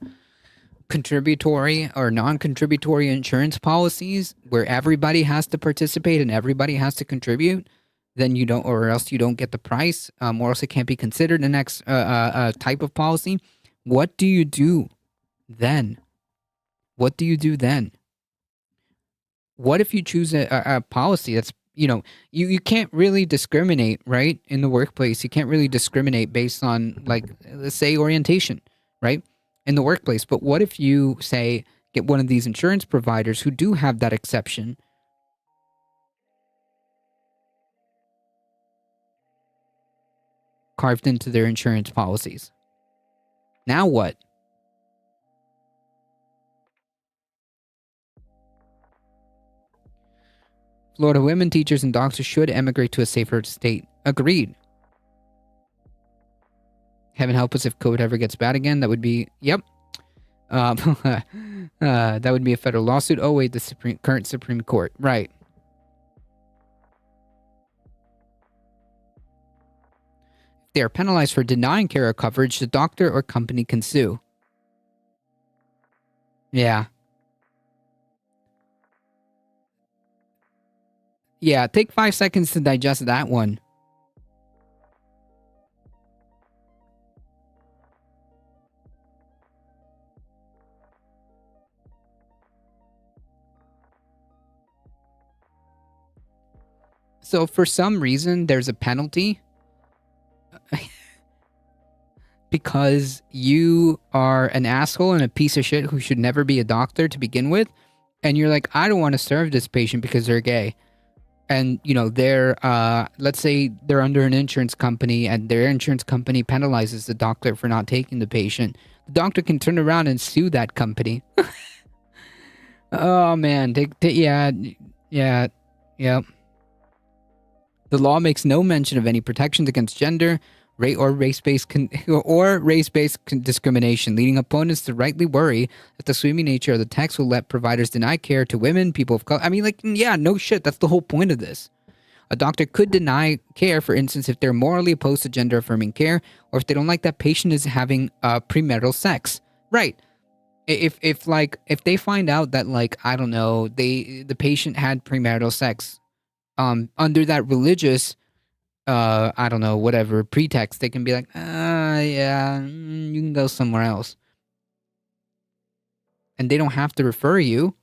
contributory or non-contributory insurance policies where everybody has to participate and everybody has to contribute. Then you don't, or else you don't get the price, or else it can't be considered an X type of policy. What do you do then? What do you do then? What if you choose a policy that's, you can't really discriminate, right? In the workplace, you can't really discriminate based on, like, let's say orientation, right? In the workplace. But what if you, say, get one of these insurance providers who do have that exception carved into their insurance policies? Now what? Florida women teachers and doctors should emigrate to a safer state. Agreed. Heaven help us if COVID ever gets bad again. That would be, yep. That would be a federal lawsuit. Oh wait, the current Supreme Court. Right. If they are penalized for denying care or coverage, the doctor or company can sue. Yeah. Yeah, take 5 seconds to digest that one. So for some reason, there's a penalty because you are an asshole and a piece of shit who should never be a doctor to begin with. And you're like, I don't want to serve this patient because they're gay. And, they're, let's say they're under an insurance company and their insurance company penalizes the doctor for not taking the patient. The doctor can turn around and sue that company. Oh, man. Yeah. The law makes no mention of any protections against gender, race-based discrimination, leading opponents to rightly worry that the sweeping nature of the text will let providers deny care to women, people of color. I mean, like, yeah, no shit. That's the whole point of this. A doctor could deny care, for instance, if they're morally opposed to gender-affirming care, or if they don't like that patient is having premarital sex. Right. If they find out that, like, I don't know, the patient had premarital sex, under that religious, I don't know, whatever pretext, they can be like, yeah, you can go somewhere else. And they don't have to refer you.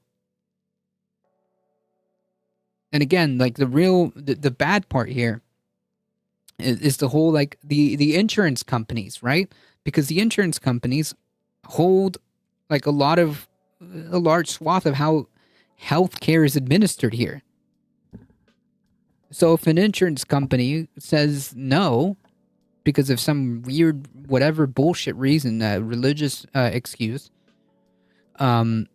And again, like the bad part here is the whole, like, the insurance companies, right? Because the insurance companies hold, like, a large swath of how healthcare is administered here. So if an insurance company says no, because of some weird, whatever bullshit reason, religious excuse, and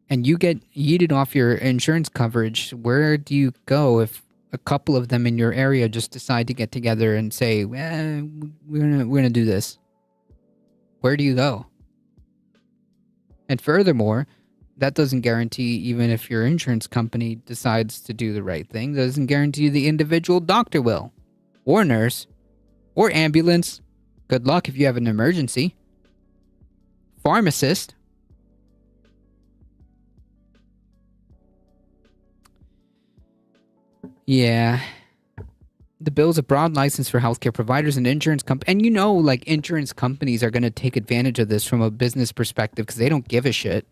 you get yeeted off your insurance coverage, where do you go if a couple of them in your area just decide to get together and say, well, we're gonna do this? Where do you go? And furthermore, that doesn't guarantee, even if your insurance company decides to do the right thing, doesn't guarantee the individual doctor will, or nurse, or ambulance. Good luck if you have an emergency. Pharmacist. Yeah. The bill's a broad license for healthcare providers and insurance companies. And like, insurance companies are going to take advantage of this from a business perspective because they don't give a shit.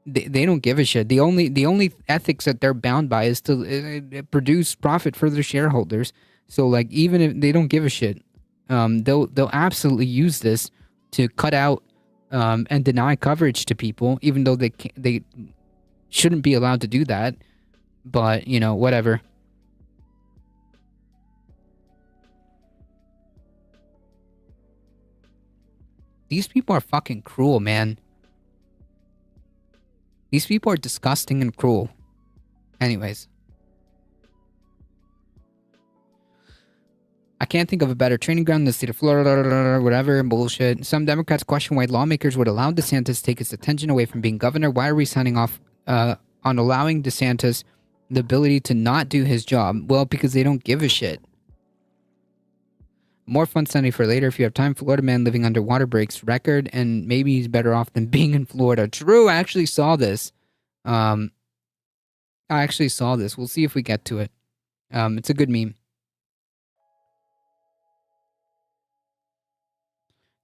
They don't give a shit. The only ethics that they're bound by is to produce profit for their shareholders. So, like, even if they don't give a shit, they'll absolutely use this to cut out and deny coverage to people, even though they shouldn't be allowed to do that. But, you know, whatever. These people are fucking cruel, man. These people are disgusting and cruel. Anyways. I can't think of a better training ground in the state of Florida, whatever, bullshit. Some Democrats question why lawmakers would allow DeSantis to take his attention away from being governor. Why are we signing off on allowing DeSantis the ability to not do his job? Well, because they don't give a shit. More fun Sunday for later. If you have time, Florida man living underwater breaks record, and maybe he's better off than being in Florida. True, I actually saw this. We'll see if we get to it. It's a good meme.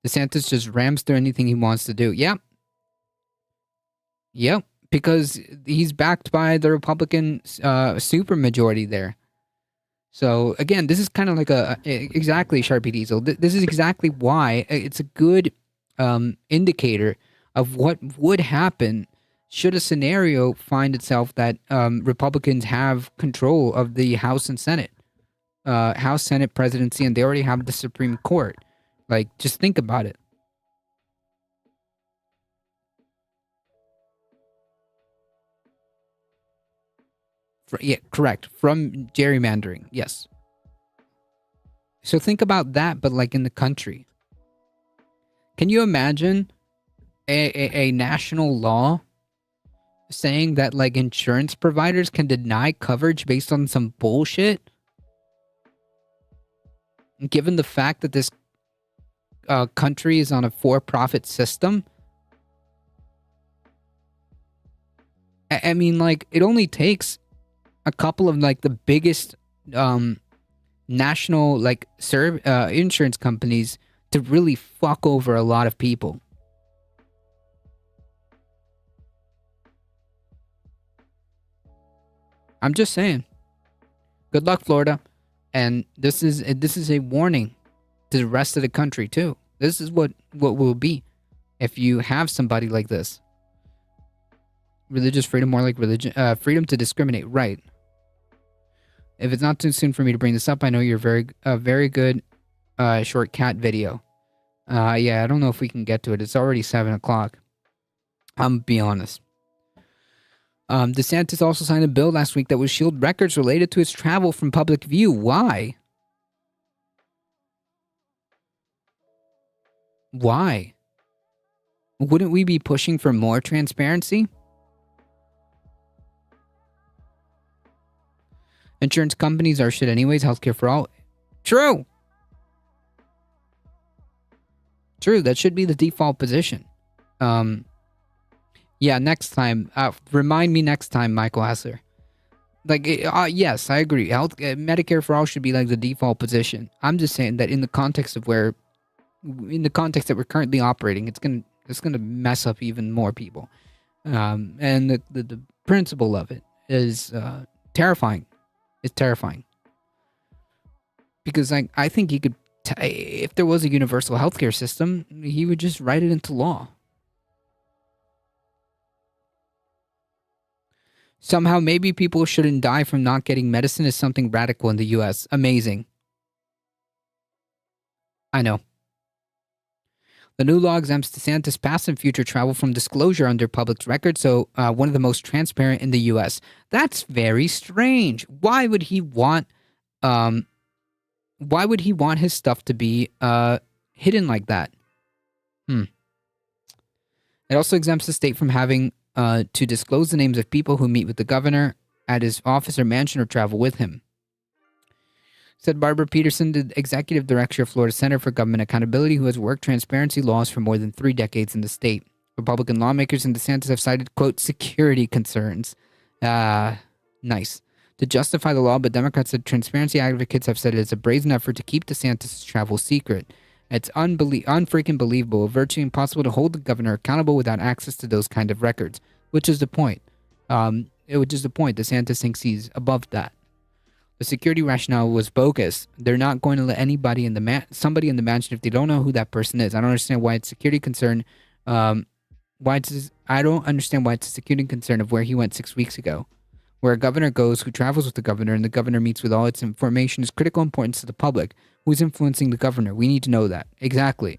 DeSantis just rams through anything he wants to do. Yep, because he's backed by the Republican supermajority there. So, again, this is kind of like exactly Sharpie Diesel. This is exactly why it's a good indicator of what would happen should a scenario find itself that Republicans have control of the House and Senate. House, Senate, presidency, and they already have the Supreme Court. Like, just think about it. Yeah, correct. From gerrymandering, yes. So think about that, but like in the country. Can you imagine a national law saying that like insurance providers can deny coverage based on some bullshit? Given the fact that this country is on a for-profit system? I mean, like, it only takes a couple of like the biggest national like insurance companies to really fuck over a lot of people. I'm just saying. Good luck, Florida. And this is a warning to the rest of the country too. This is what will be if you have somebody like this. Religious freedom, more like freedom to discriminate, right? If it's not too soon for me to bring this up, I know you're very good short cat video. Yeah, I don't know if we can get to it. It's already 7 o'clock. I'm be honest. DeSantis also signed a bill last week that would shield records related to his travel from public view. Why? Why? Wouldn't we be pushing for more transparency? Insurance companies are shit anyways. Healthcare for all. True. That should be the default position. Yeah, next time. Remind me next time, Michael Hassler. Like, yes, I agree. Medicare for all should be like the default position. I'm just saying that in the context that we're currently operating, it's gonna mess up even more people. And the principle of it is terrifying. It's terrifying. Because like I think he could, if there was a universal healthcare system, he would just write it into law. Somehow, maybe people shouldn't die from not getting medicine is something radical in the U.S. Amazing. I know. The new law exempts DeSantis past and future travel from disclosure under public record, so one of the most transparent in the U.S. That's very strange. Why would he want his stuff to be hidden like that? It also exempts the state from having to disclose the names of people who meet with the governor at his office or mansion or travel with him. Said Barbara Peterson, the executive director of Florida Center for Government Accountability, who has worked transparency laws for more than 3 decades in the state. Republican lawmakers in DeSantis have cited, quote, security concerns. Nice. To justify the law, but Democrats and transparency advocates have said it's a brazen effort to keep DeSantis' travel secret. It's unfreaking believable, virtually impossible to hold the governor accountable without access to those kind of records, which is the point. DeSantis thinks he's above that. The security rationale was bogus. They're not going to let anybody in somebody in the mansion if they don't know who that person is. I don't understand why it's a security concern. I don't understand why it's a security concern of where he went 6 weeks ago. Where a governor goes, who travels with the governor, and the governor meets with all its information is critical importance to the public. Who's influencing the governor? We need to know that. Exactly.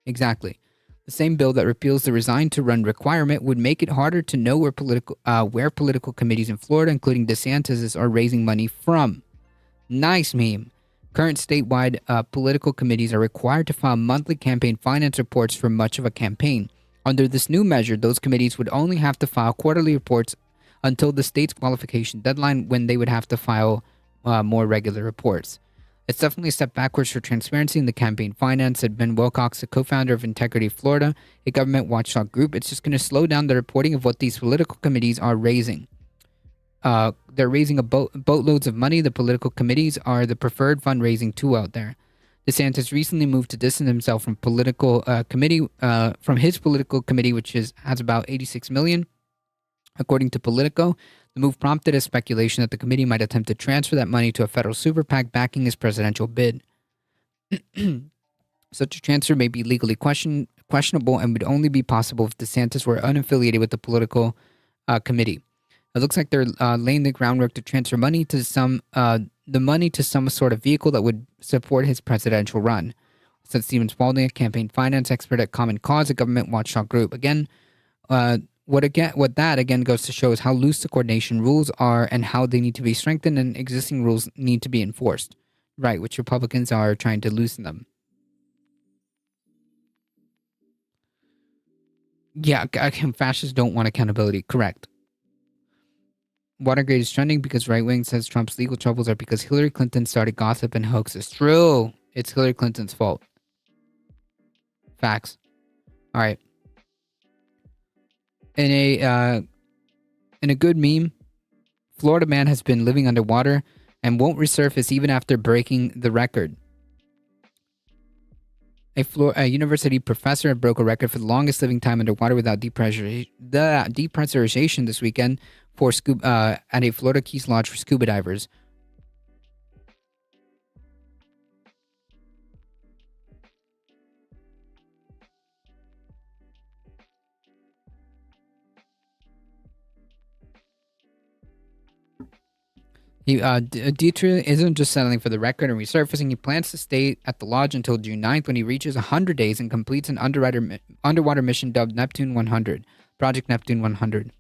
Exactly. The same bill that repeals the resign to run requirement would make it harder to know where political committees in Florida, including DeSantis, are raising money from. Nice meme. Current statewide political committees are required to file monthly campaign finance reports for much of a campaign. Under this new measure, those committees would only have to file quarterly reports until the state's qualification deadline, when they would have to file more regular reports. It's definitely a step backwards for transparency in the campaign finance, said Ben Wilcox, the co-founder of Integrity Florida, a government watchdog group. It's just going to slow down the reporting of what these political committees are raising. They're raising boatloads of money. The political committees are the preferred fundraising tool out there. DeSantis recently moved to distance himself from from his political committee, which has about 86 million. According to Politico, the move prompted a speculation that the committee might attempt to transfer that money to a federal super PAC backing his presidential bid. Such a transfer may be legally questionable and would only be possible if DeSantis were unaffiliated with the political committee. It looks like they're laying the groundwork to transfer money to some sort of vehicle that would support his presidential run, said Stephen Spalding, a campaign finance expert at Common Cause, a government watchdog group. Again, what that again goes to show is how loose the coordination rules are and how they need to be strengthened, and existing rules need to be enforced. Right, which Republicans are trying to loosen them. Yeah, fascists don't want accountability. Correct. Watergate is trending because right wing says Trump's legal troubles are because Hillary Clinton started gossip and hoaxes. True. It's Hillary Clinton's fault. Facts. All right. In a good meme, Florida man has been living underwater and won't resurface even after breaking the record. A university professor broke a record for the longest living time underwater without depressurization this weekend at a Florida Keys Lodge for scuba divers. Dietrich isn't just settling for the record and resurfacing. He plans to stay at the lodge until June 9th, when he reaches 100 days and completes an underwater mission dubbed Neptune 100, Project Neptune 100.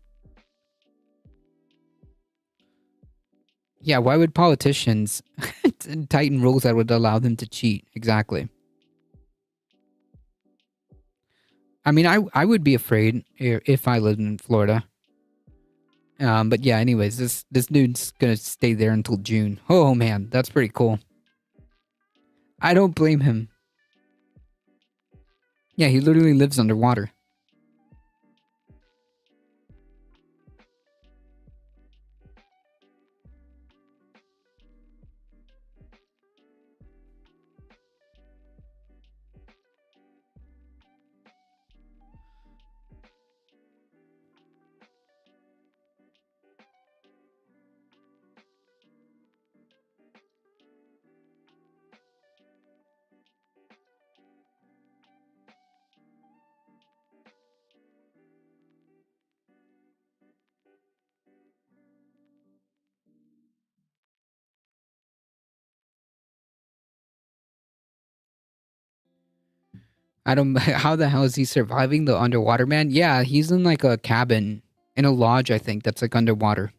Yeah, why would politicians tighten rules that would allow them to cheat? Exactly. I mean, I would be afraid if I lived in Florida. But yeah, anyways, this dude's gonna stay there until June. Oh man, that's pretty cool. I don't blame him. Yeah, he literally lives underwater. I don't. How the hell is he surviving the underwater, man? Yeah, he's in like a cabin in a lodge, I think, that's like underwater.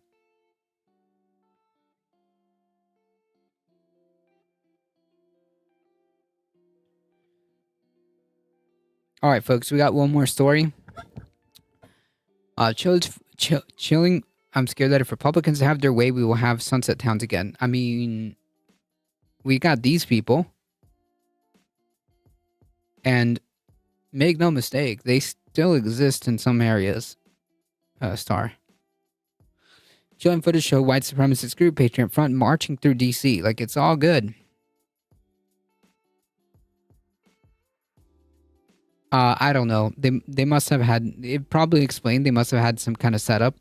All right, folks, we got one more story. Chilling. I'm scared that if Republicans have their way, we will have sunset towns again. I mean, we got these people. And make no mistake, they still exist in some areas. Star. Chilling footage show white supremacist group Patriot Front marching through DC. Like, it's all good. I don't know. They must have had... It probably explained they must have had some kind of setup.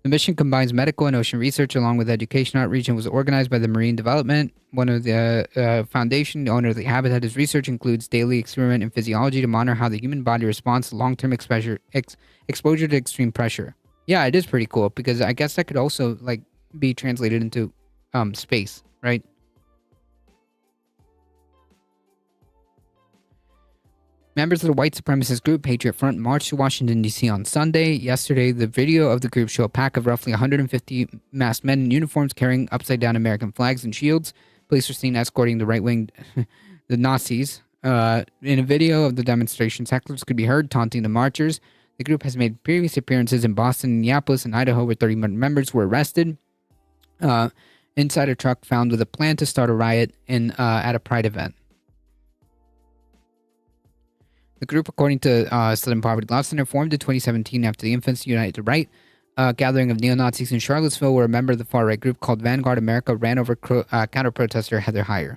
The mission combines medical and ocean research along with education outreach and was organized by the Marine Development. One of the foundation, the owner of the habitat, his research includes daily experiment in physiology to monitor how the human body responds to long-term exposure to extreme pressure. Yeah, it is pretty cool because I guess that could also like be translated into space, right? Members of the white supremacist group Patriot Front marched to Washington, D.C. on Sunday. Yesterday, the video of the group showed a pack of roughly 150 masked men in uniforms carrying upside-down American flags and shields. Police were seen escorting the right-wing, the Nazis. In a video of the demonstrations, hecklers could be heard taunting the marchers. The group has made previous appearances in Boston, Minneapolis, and Idaho, where 30 members were arrested inside a truck found with a plan to start a riot at a Pride event. The group, according to Southern Poverty Law Center, formed in 2017 after the infamous Unite the Right gathering of neo-Nazis in Charlottesville, where a member of the far-right group called Vanguard America ran over counter-protester Heather Heyer.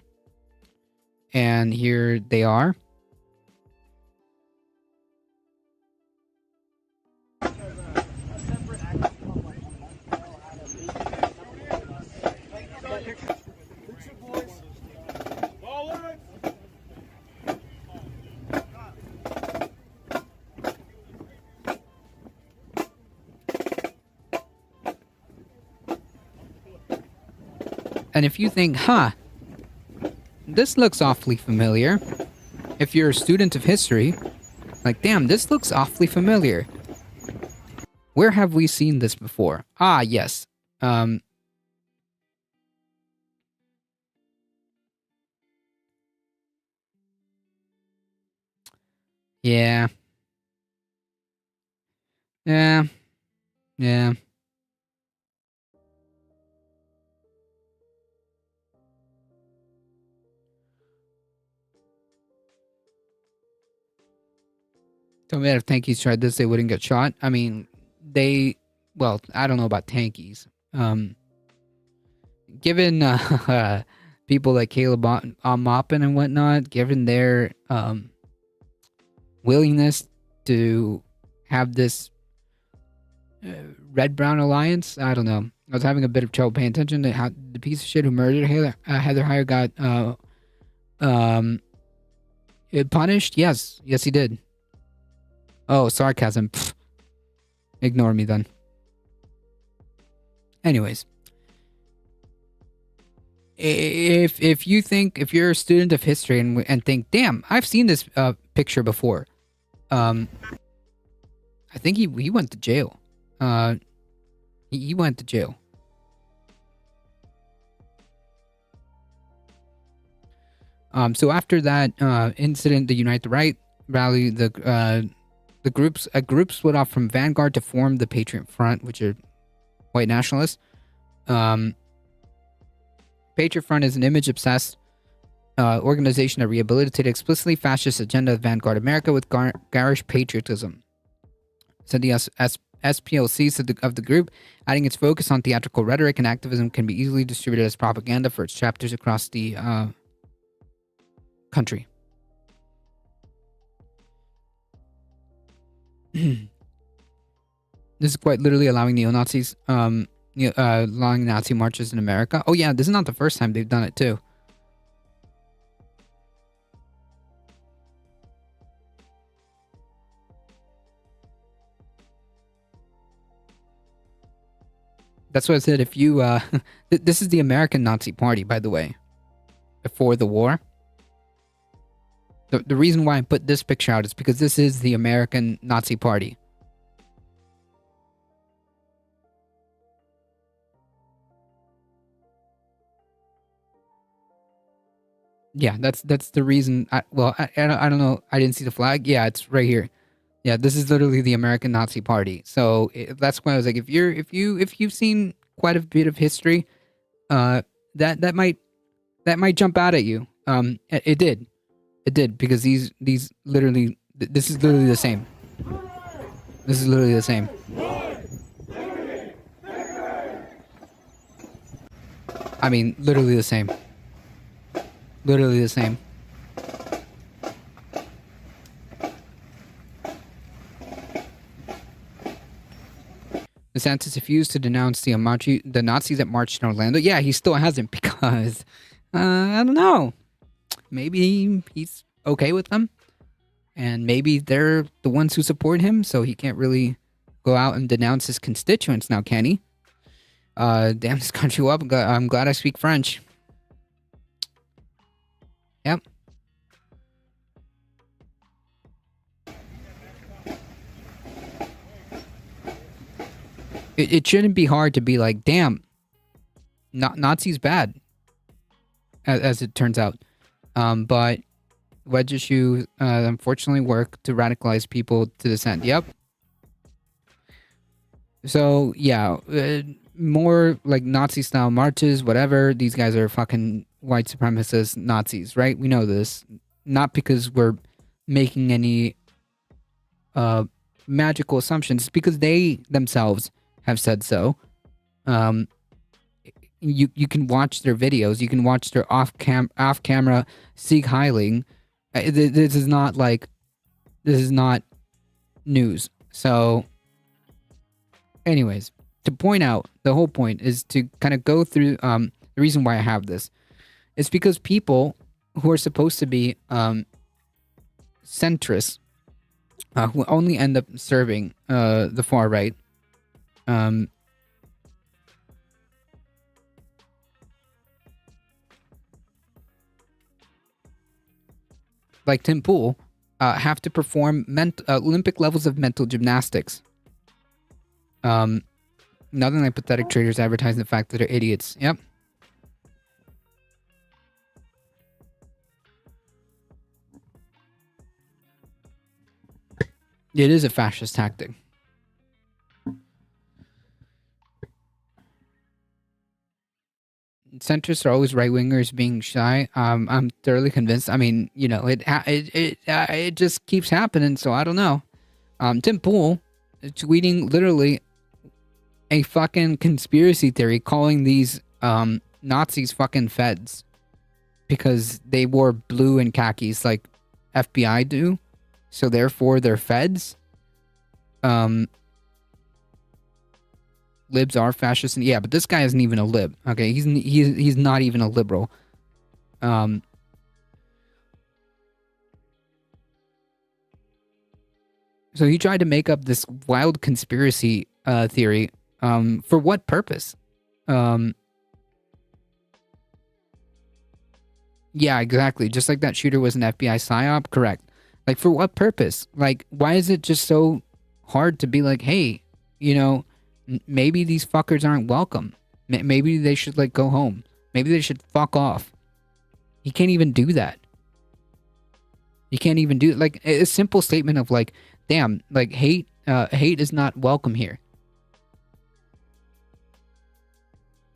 And here they are. And if you think, this looks awfully familiar, if you're a student of history, like, damn, this looks awfully familiar. Where have we seen this before? Ah, yes. Yeah. Yeah. Yeah. Tell me that if tankies tried this, they wouldn't get shot. I mean, well, I don't know about tankies. Given people like Caleb Maupin and whatnot, given their willingness to have this red-brown alliance, I don't know. I was having a bit of trouble paying attention to how the piece of shit who murdered Heather Heyer got punished. Yes, he did. Oh, sarcasm. Pfft. Ignore me then. Anyways, if you're a student of history and think, damn, I've seen this picture before. I think he went to jail. He went to jail. So after that incident, the Unite the Right rally, a group split off from Vanguard to form the Patriot Front, which are white nationalists. Patriot Front is an image-obsessed organization that rehabilitated explicitly fascist agenda of Vanguard America with garish patriotism. Said the SPLC of the group, adding its focus on theatrical rhetoric and activism can be easily distributed as propaganda for its chapters across the country. This is quite literally allowing neo-Nazis, allowing Nazi marches in America. Oh yeah, this is not the first time they've done it too. That's what I said. If you, this is the American Nazi Party, by the way, before the war. The reason why I put this picture out is because this is the American Nazi Party. Yeah, that's the reason. I don't know. I didn't see the flag. Yeah, it's right here. Yeah, this is literally the American Nazi Party. So that's why I was like, if you've seen quite a bit of history, that might jump out at you. It did because these literally, this is literally the same. This is literally the same. I mean, literally the same. Literally the same. This DeSantis refused to denounce the Nazis that marched in Orlando. Yeah, he still hasn't because I don't know. Maybe he's okay with them, and maybe they're the ones who support him, so he can't really go out and denounce his constituents now, can he? Damn this country up. I'm glad I speak French. Yep. It shouldn't be hard to be like, damn, Nazis bad, as it turns out. But wedge issue, unfortunately, work to radicalize people to dissent. Yep. So, yeah, more like Nazi-style marches, whatever. These guys are fucking white supremacist Nazis, right? We know this. Not because we're making any magical assumptions, because they themselves have said so. You can watch their videos. You can watch their off-camera Sieg Heiling. This is not news. So, anyways, to point out, the whole point is to kind of go through the reason why I have this. It's because people who are supposed to be centrists, who only end up serving the far right, like Tim Pool, have to perform Olympic levels of mental gymnastics. Nothing like pathetic traders advertising the fact that they're idiots. Yep. It is a fascist tactic. Centrists are always right wingers being shy. I'm thoroughly convinced. I mean, you know, it just keeps happening. So I don't know. Tim Pool tweeting literally a fucking conspiracy theory, calling these Nazis fucking feds because they wore blue and khakis like FBI do. So therefore, they're feds. Libs are fascist, and yeah, but this guy isn't even a lib. Okay, he's not even a liberal. So he tried to make up this wild conspiracy theory. For what purpose? Yeah, exactly. Just like that shooter was an FBI psyop, correct? Like, for what purpose? Like, why is it just so hard to be like, hey, you know, maybe these fuckers aren't welcome. Maybe they should, like, go home. Maybe they should fuck off. He can't even do that. You can't even do, like, a simple statement of, like, damn, like, hate is not welcome here.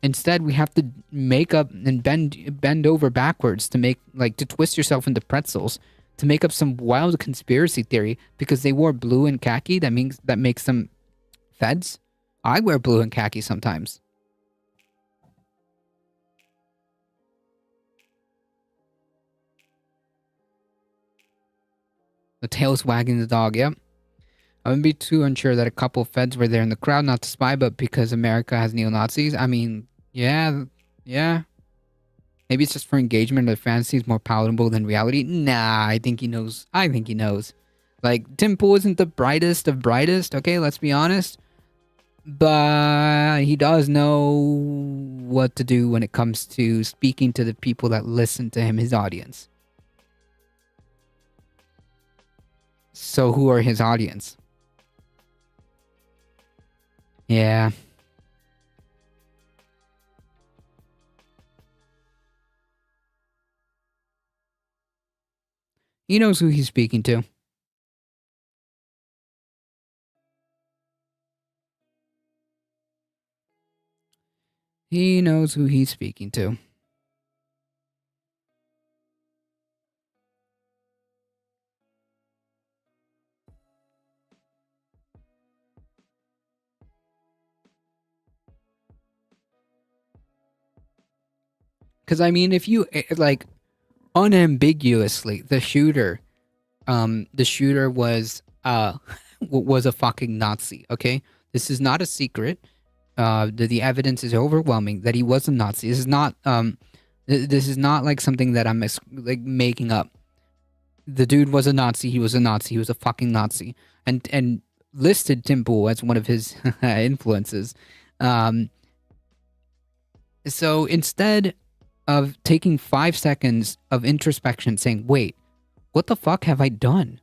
Instead, we have to make up and bend over backwards to make, like, to twist yourself into pretzels to make up some wild conspiracy theory because they wore blue and khaki. That makes them feds. I wear blue and khaki sometimes. The tail's wagging the dog. Yep. I wouldn't be too unsure that a couple of feds were there in the crowd, not to spy, but because America has neo-Nazis. I mean, yeah. Maybe it's just for engagement or the fantasy is more palatable than reality. Nah, I think he knows. Like, Tim Pool isn't the brightest of brightest, okay? Let's be honest. But he does know what to do when it comes to speaking to the people that listen to him, his audience. So who are his audience? Yeah. He knows who he's speaking to. He knows who he's speaking to. Because, I mean, if you, like, unambiguously, the shooter was was a fucking Nazi, okay? This is not a secret. The evidence is overwhelming that he was a Nazi. This is not this is not like something that I'm like making up. The dude was a Nazi. He was a Nazi. He was a fucking Nazi, and listed Tim Pool as one of his influences. So instead of taking 5 seconds of introspection, saying, "Wait, what the fuck have I done?"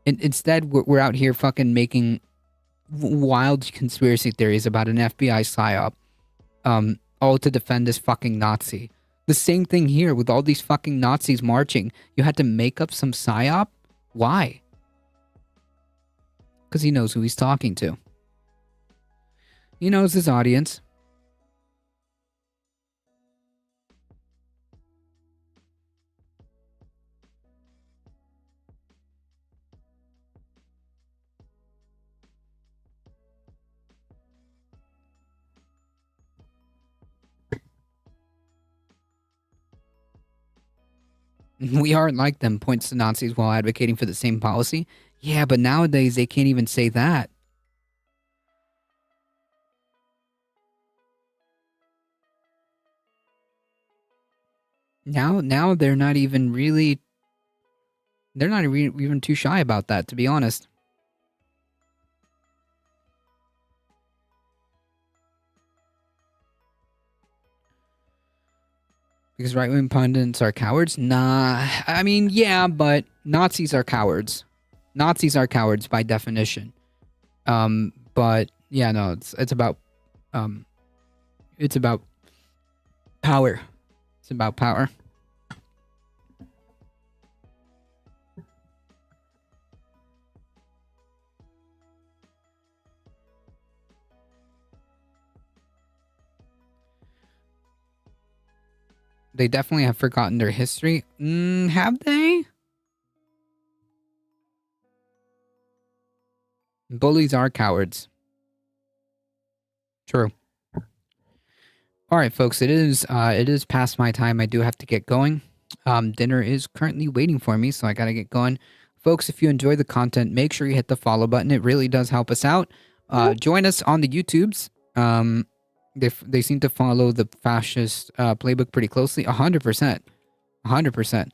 Instead, we're out here fucking making wild conspiracy theories about an FBI psyop, all to defend this fucking Nazi. The same thing here with all these fucking Nazis marching. You had to make up some psyop? Why? Because he knows who he's talking to. He knows his audience. We aren't like them, points to Nazis while advocating for the same policy. Yeah, but nowadays they can't even say that. Now they're not even really... They're not even too shy about that, to be honest. Because right-wing pundits are cowards? Nah. I mean, yeah, but Nazis are cowards. Nazis are cowards by definition. But yeah, no, it's about power. It's about power. They definitely have forgotten their history. Have they? Bullies are cowards. True. All right, folks. It is past my time. I do have to get going. Dinner is currently waiting for me, so I gotta get going. Folks, if you enjoy the content, make sure you hit the follow button. It really does help us out. Join us on the YouTubes. They seem to follow the fascist playbook pretty closely. 100%. 100%.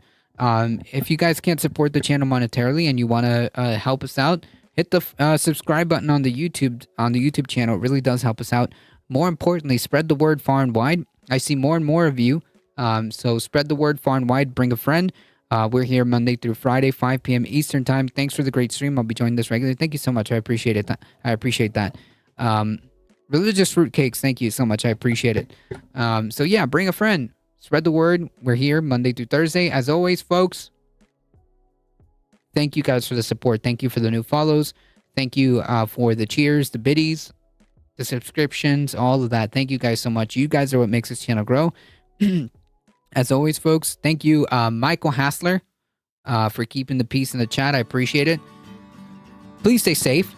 If you guys can't support the channel monetarily and you want to help us out, hit the subscribe button on the YouTube channel. It really does help us out. More importantly, spread the word far and wide. I see more and more of you. So spread the word far and wide. Bring a friend. We're here Monday through Friday, 5 p.m. Eastern time. Thanks for the great stream. I'll be joining this regularly. Thank you so much. I appreciate it. I appreciate that. Religious fruitcakes, thank you so much. I appreciate it. So yeah, bring a friend. Spread the word. We're here Monday through Thursday. As always, folks, thank you guys for the support. Thank you for the new follows. Thank you for the cheers, the biddies, the subscriptions, all of that. Thank you guys so much. You guys are what makes this channel grow. As always, folks, thank you, Michael Hassler, for keeping the peace in the chat. I appreciate it. Please stay safe.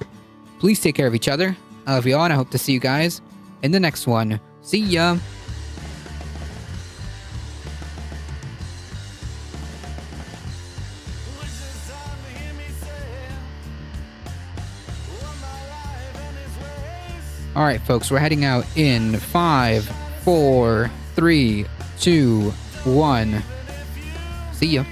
Please take care of each other. I love you all, and I hope to see you guys in the next one. See ya! Alright, folks, we're heading out in 5, 4, 3, 2, 1. See ya.